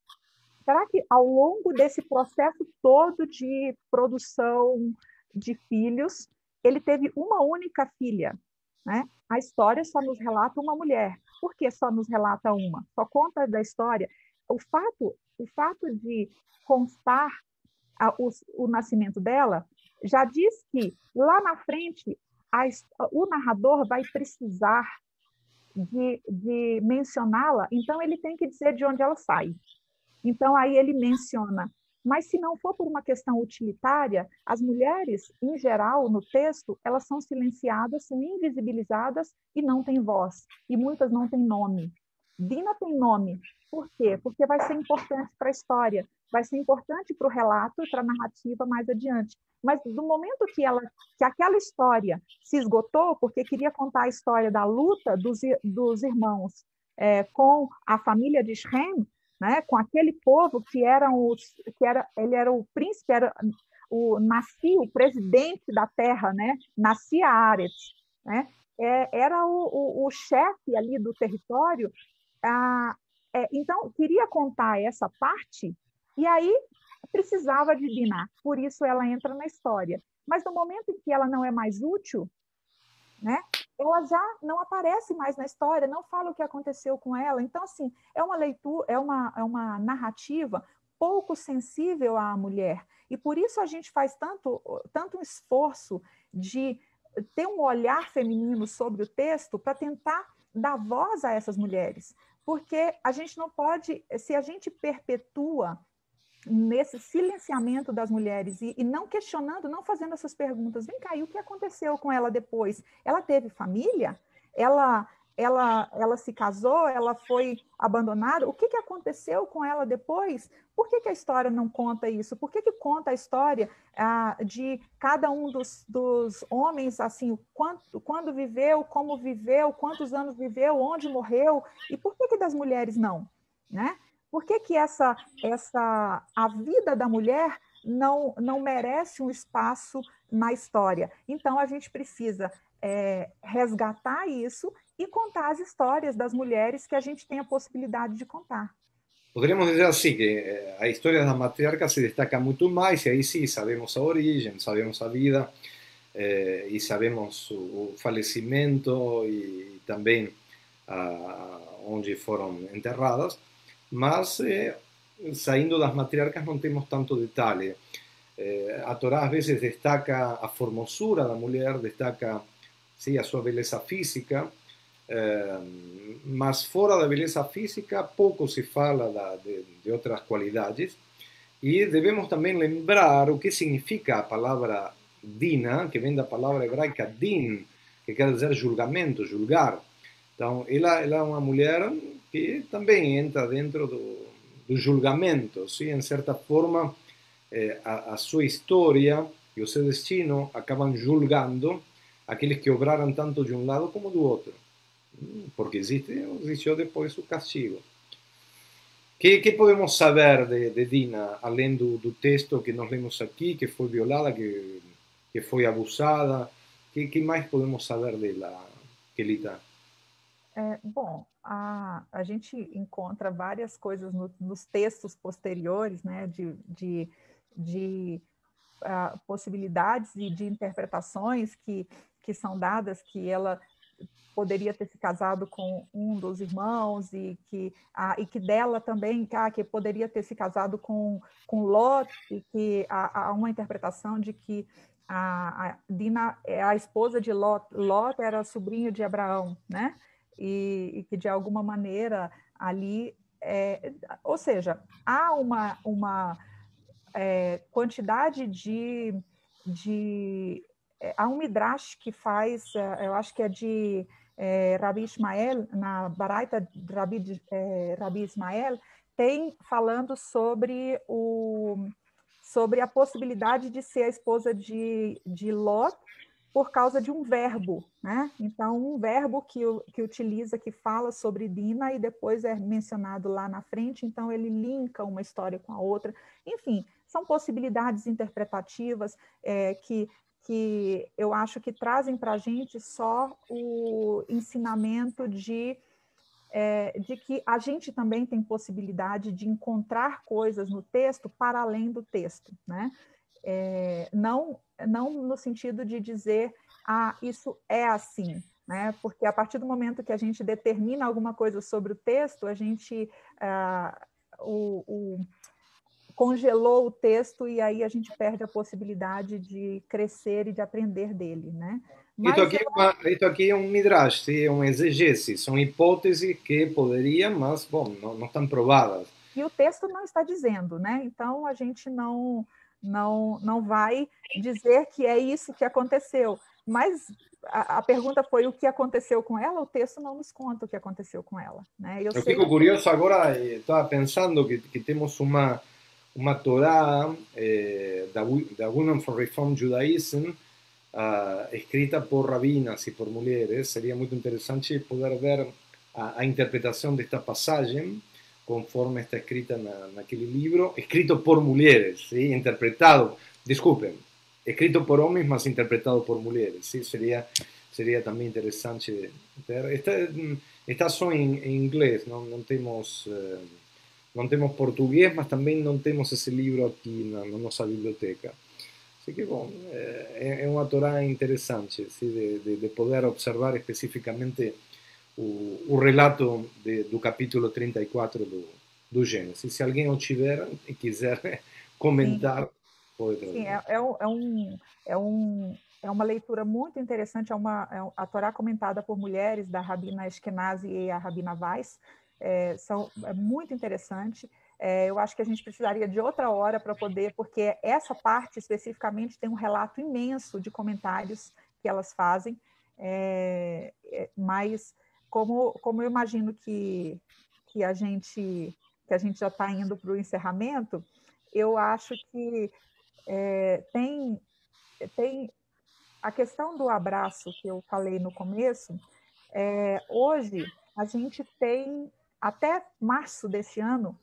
S2: Será que ao longo desse processo todo de produção de filhos, ele teve uma única filha, né? A história só nos relata uma mulher. Por que só nos relata uma? Só conta da história. O fato de constar o nascimento dela já diz que lá na frente a, o narrador vai precisar de mencioná-la, então ele tem que dizer de onde ela sai. Então, aí ele menciona. Mas se não for por uma questão utilitária, as mulheres, em geral, no texto, elas são silenciadas, são invisibilizadas e não têm voz. E muitas não têm nome. Dina tem nome. Por quê? Porque vai ser importante para a história, vai ser importante para o relato, para a narrativa mais adiante. Mas do momento que aquela história se esgotou, porque queria contar a história da luta dos irmãos com a família de Shem, né, com aquele povo ele era o príncipe, era o presidente da terra, né, nascia Aretz, né, era o chefe ali do território. Então queria contar essa parte e aí precisava de Diná, por isso ela entra na história. Mas no momento em que ela não é mais útil, né? Ela já não aparece mais na história, não fala o que aconteceu com ela. Então, assim, é uma leitura, é uma narrativa pouco sensível à mulher. E por isso a gente faz tanto um esforço de ter um olhar feminino sobre o texto para tentar dar voz a essas mulheres. Porque a gente não pode, se a gente perpetua nesse silenciamento das mulheres e não questionando, não fazendo essas perguntas. Vem cá, e o que aconteceu com ela depois? Ela teve família? Ela se casou? Ela foi abandonada? O que aconteceu com ela depois? Por que a história não conta isso? Por que conta a história de cada um dos homens, assim, quando viveu, como viveu, quantos anos viveu, onde morreu? E por que das mulheres não? Né? Por que a vida da mulher não merece um espaço na história? Então, a gente precisa resgatar isso e contar as histórias das mulheres que a gente tem a possibilidade de contar.
S1: Podríamos dizer assim que a história das matriarcas se destaca muito mais, e aí sim sabemos a origem, sabemos a vida, e sabemos o falecimento e também onde foram enterradas, mas saindo das matriarcas não temos tanto detalhe. A Torá às vezes destaca a formosura da mulher, destaca sim, a sua beleza física, mas fora da beleza física pouco se fala de outras qualidades. E devemos também lembrar o que significa a palavra dina, que vem da palavra hebraica din, que quer dizer julgamento, julgar. Então, ela é uma mulher que também entra dentro do julgamento, sim? Em certa forma, a sua história e o seu destino acabam julgando aqueles que obraram tanto de um lado como do outro, porque existe depois o castigo. Que podemos saber de Dina, além do texto que nós lemos aqui, que foi violada, que foi abusada? Que mais podemos saber dela, Kelita?
S2: Bom, a gente encontra várias coisas nos textos posteriores, né, de possibilidades e de interpretações que são dadas, que ela poderia ter se casado com um dos irmãos e que dela também, que poderia ter se casado com Lot, e que há uma interpretação de que a Dina é a esposa de Lot, Lot era sobrinho de Abraão, né? E que de alguma maneira ali, ou seja, há uma quantidade há um midrash que faz, eu acho que é de Rabi Ismael, na Baraita de Rabi Ismael, tem falando sobre a possibilidade de ser a esposa de Lot por causa de um verbo, né? Então, um verbo que utiliza, que fala sobre Dina e depois é mencionado lá na frente, então ele linka uma história com a outra. Enfim, são possibilidades interpretativas que eu acho que trazem para a gente só o ensinamento de de que a gente também tem possibilidade de encontrar coisas no texto para além do texto, né? Não no sentido de dizer, isso é assim, né? Porque a partir do momento que a gente determina alguma coisa sobre o texto, a gente congelou o texto e aí a gente perde a possibilidade de crescer e de aprender dele, né? Mas
S1: Isto aqui é um midrash, sim, é uma exegese, são hipóteses que poderiam, mas, bom, não estão provadas.
S2: E o texto não está dizendo, né? Então a gente não vai dizer que é isso que aconteceu. Mas a pergunta foi o que aconteceu com ela, o texto não nos conta o que aconteceu com ela, né? Eu
S1: Eu
S2: sei
S1: fico
S2: que
S1: curioso agora, estava pensando que temos uma Torá da Women for Reform Judaism, escrita por rabinas e por mulheres. Seria muito interessante poder ver a interpretação desta passagem conforme está escrita naquele livro, escrito por mulheres, ¿sí? Interpretado, desculpem, escrito por homens, mas interpretado por mulheres. ¿Sí? Seria também interessante ver. Está só em inglês, não temos... não temos português, mas também não temos esse livro aqui na nossa biblioteca. Así que, bom, é uma Torá interessante, ¿sí? de poder observar especificamente o relato do capítulo 34 do Gênesis. Se alguém o tiver e quiser
S2: sim,
S1: comentar, pode
S2: sim,
S1: trazer.
S2: é uma leitura muito interessante, a Torá comentada por mulheres, da Rabina Ashkenazi e a Rabina Weiss, é muito interessante. Eu acho que a gente precisaria de outra hora para poder, porque essa parte especificamente tem um relato imenso de comentários que elas fazem, mas como eu imagino que a gente já está indo para o encerramento, eu acho que tem a questão do abraço que eu falei no começo. Hoje, a gente tem, até março deste ano,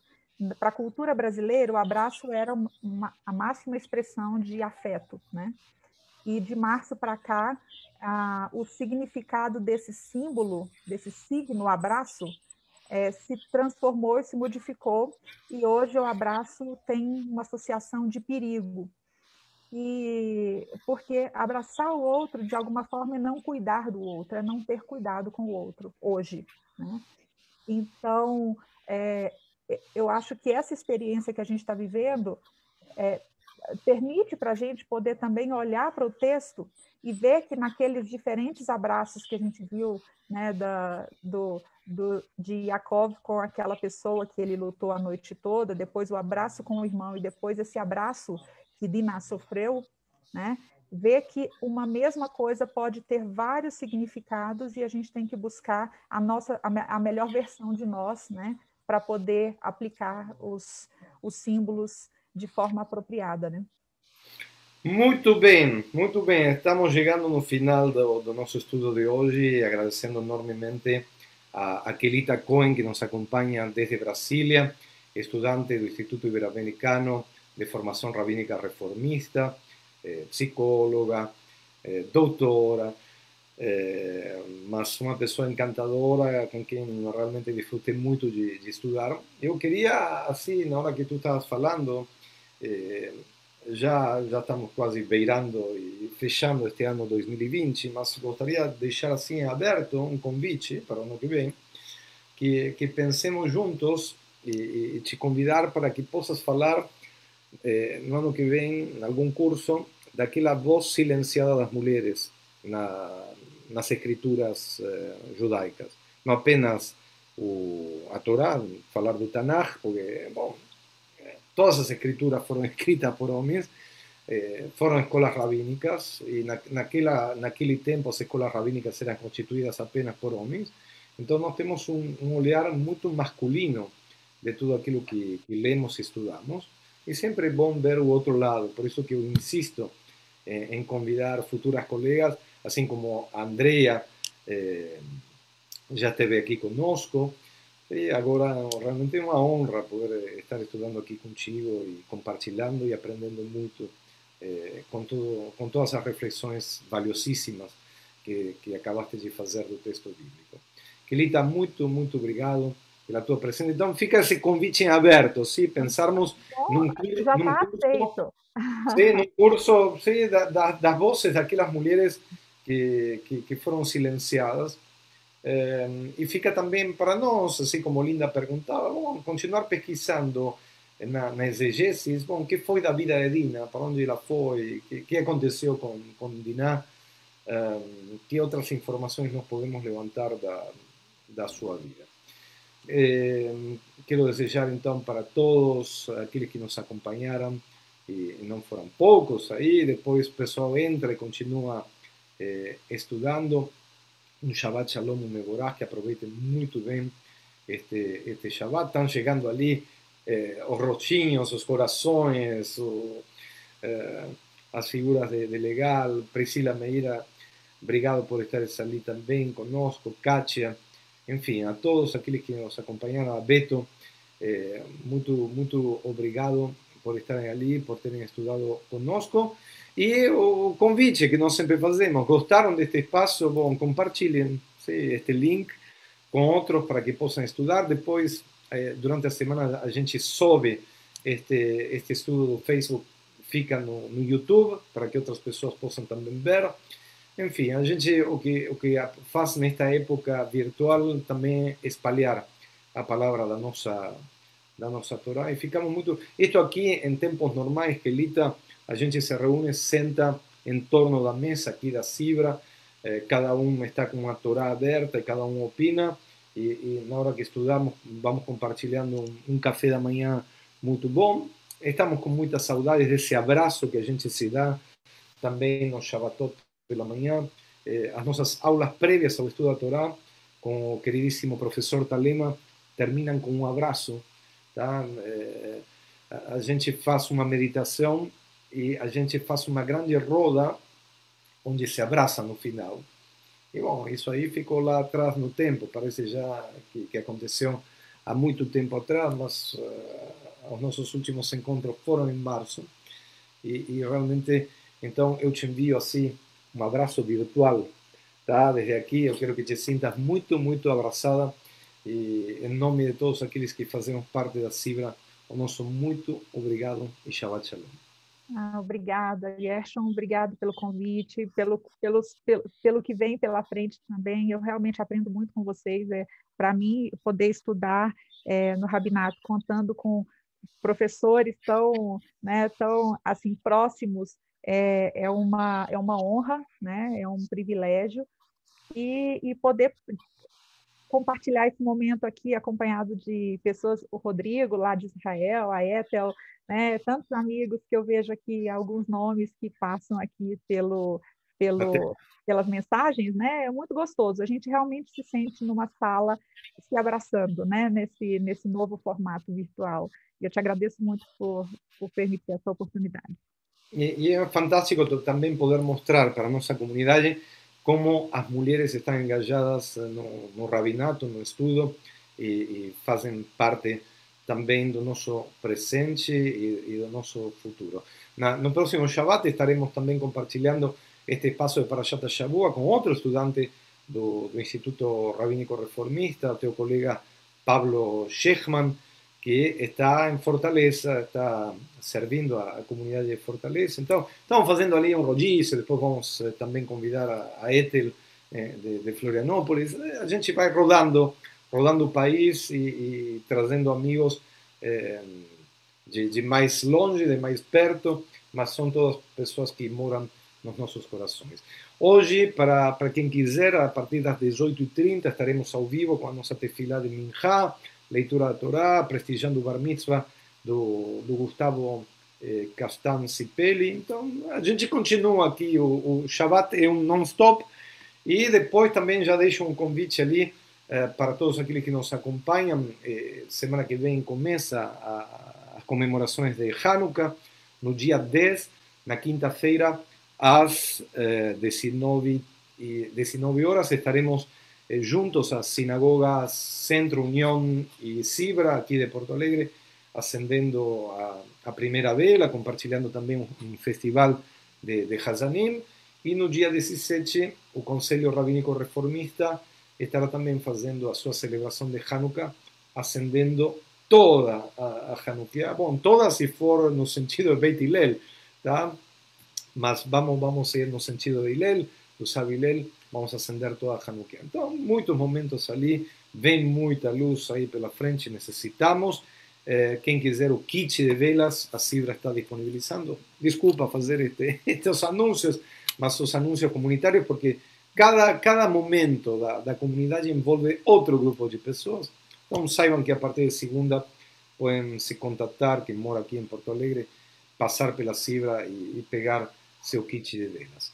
S2: para a cultura brasileira, o abraço era a máxima expressão de afeto, né? E de março para cá, o significado desse símbolo, desse signo abraço, se transformou e se modificou, e hoje o abraço tem uma associação de perigo. E porque abraçar o outro de alguma forma é não cuidar do outro, é não ter cuidado com o outro hoje, né? Então, eu acho que essa experiência que a gente está vivendo permite para a gente poder também olhar para o texto e ver que naqueles diferentes abraços que a gente viu, né, de Yaakov com aquela pessoa que ele lutou a noite toda, depois o abraço com o irmão e depois esse abraço que Diná sofreu, né, ver que uma mesma coisa pode ter vários significados e a gente tem que buscar a melhor versão de nós, né, para poder aplicar os símbolos de forma apropriada, né?
S1: Muito bem, muito bem. Estamos chegando no final do nosso estudo de hoje, agradecendo enormemente a Kelita Cohen, que nos acompanha desde Brasília, estudante do Instituto Ibero-Americano de Formação Rabínica Reformista, psicóloga, doutora, mas uma pessoa encantadora com quem realmente desfrutei muito de estudar. Eu queria, assim, na hora que tu estavas falando, já estamos quase beirando e fechando este ano 2020, mas gostaria de deixar assim aberto um convite para o ano que vem, que pensemos juntos e te convidar para que possas falar no ano que vem, em algum curso, daquela voz silenciada das mulheres nas escrituras judaicas. Não apenas a Torá, falar do Tanakh, porque, bom, todas as escrituras foram escritas por homens, foram escolas rabínicas, e naquele tempo as escolas rabínicas eram constituídas apenas por homens. Então nós temos um olhar muito masculino de tudo aquilo que lemos e estudamos, e sempre é bom ver o outro lado. Por isso que eu insisto em convidar futuras colegas, assim como a Andrea já esteve aqui conosco. E agora realmente é uma honra poder estar estudando aqui contigo e compartilhando e aprendendo muito com todas as reflexões valiosíssimas que acabaste de fazer do texto bíblico. Kelita, muito obrigado pela tua presença. Então, fica esse convite em aberto, sim? Pensarmos
S2: Bom, já
S1: num
S2: está
S1: curso,
S2: aceito.
S1: sim, num curso, sim, das vozes daquelas mulheres que foram silenciadas. E fica também para nós, assim como Linda perguntava, vamos continuar pesquisando na exegesis, bom, o que foi da vida de Dina, para onde ela foi, o que aconteceu com Diná, que outras informações nós podemos levantar da sua vida. Quero desejar então para todos aqueles que nos acompanharam, e não foram poucos aí, depois o pessoal entra e continua estudando, um Shabbat Shalom Mevorach, que aproveitem muito bem este Shabbat. Estão chegando ali os rochinhos, os corações, as figuras de Legal. Priscila Meira, obrigado por estar ali também conosco. Katia, enfim, a todos aqueles que nos acompanharam, a Beto, muito obrigado por estarem ali, por terem estudado conosco. E o convite que nós sempre fazemos, gostaram deste espaço? Bom, compartilhem este link com outros para que possam estudar. Depois, durante a semana, a gente sobe este estudo do Facebook, fica no YouTube, para que outras pessoas possam também ver. Enfim, a gente o que faz nesta época virtual também é espalhar a palavra da nossa Torá, e ficamos muito. Isto aqui, em tempos normais, Kelita, a gente se reúne, senta em torno da mesa aqui da Sibra, cada um está com uma Torá aberta e cada um opina, e na hora que estudamos, vamos compartilhando um café da manhã muito bom. Estamos com muitas saudades desse abraço que a gente se dá também no Shabbatot pela manhã, as nossas aulas prévias ao estudo da Torá, com o queridíssimo professor Talema, terminam com um abraço. Tá? A gente faz uma meditação e a gente faz uma grande roda onde se abraça no final. E, bom, isso aí ficou lá atrás no tempo, parece já que aconteceu há muito tempo atrás, mas os nossos últimos encontros foram em março. E realmente, então, eu te envio assim um abraço virtual, tá? Desde aqui, eu quero que te sintas muito abraçada, e em nome de todos aqueles que fazemos parte da Cibra, o nosso muito obrigado e Shabbat Shalom.
S2: Obrigada, Gershon, obrigado pelo convite, pelo que vem pela frente também. Eu realmente aprendo muito com vocês. Para mim, poder estudar no Rabinato, contando com professores tão assim próximos, é uma honra, né? É um privilégio, e poder compartilhar esse momento aqui acompanhado de pessoas, o Rodrigo lá de Israel, a Ethel, né? Tantos amigos que eu vejo aqui, alguns nomes que passam aqui
S1: Até.
S2: pelas mensagens, né? É muito gostoso. A gente realmente se sente numa sala se abraçando, né? Nesse novo formato virtual. E eu te agradeço muito por permitir essa oportunidade.
S1: E é fantástico também poder mostrar para a nossa comunidade como as mulheres estão engajadas no rabinato, no estudo, e fazem parte também do nosso presente e do nosso futuro. No próximo Shabbat estaremos também compartilhando este espaço de Parashat Shavua com outro estudante do Instituto Rabínico Reformista, o teu colega Pablo Shechman, que está em Fortaleza, está servindo a comunidade de Fortaleza. Então, estamos fazendo ali um rodízio, depois vamos também convidar a Ethel de Florianópolis. A gente vai rodando o país e trazendo amigos de mais longe, de mais perto, mas são todas pessoas que moram nos nossos corações. Hoje, para quem quiser, a partir das 18h30, estaremos ao vivo com a nossa tefilá de Minha, leitura da Torá, prestigiando o Bar Mitzvah do Gustavo Castan Cipelli. Então, a gente continua aqui, o Shabbat é um non-stop, e depois também já deixo um convite ali para todos aqueles que nos acompanham. Semana que vem começa as comemorações de Hanukkah, no dia 10, na quinta-feira, às 19 horas, estaremos juntos a Sinagoga Centro Unión y Sibra, aqui de Porto Alegre, acendendo a primeira vela, compartilhando também um festival de Hazanim. E no dia 17, o Conselho Rabínico Reformista estará também fazendo a sua celebração de Hanukkah, acendendo toda a Hanukkah. Bom, toda se for no sentido de Beit Hillel, tá? Mas vamos a ir no sentido de Hillel, usar Hillel, vamos a acender toda a Hanukkah. Então, muitos momentos ali, vem muita luz aí pela frente, necessitamos. Quem quiser o kit de velas, a Sidra está disponibilizando. Desculpa fazer estes anúncios, mas os anúncios comunitários, porque cada momento da comunidade envolve outro grupo de pessoas. Então, saibam que a partir de segunda podem se contactar, quem mora aqui em Porto Alegre, passar pela Sidra e pegar seu kit de velas.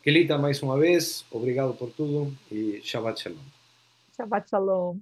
S1: Kelita, mais uma vez, obrigado por tudo e Shabbat Shalom.
S2: Shabbat Shalom.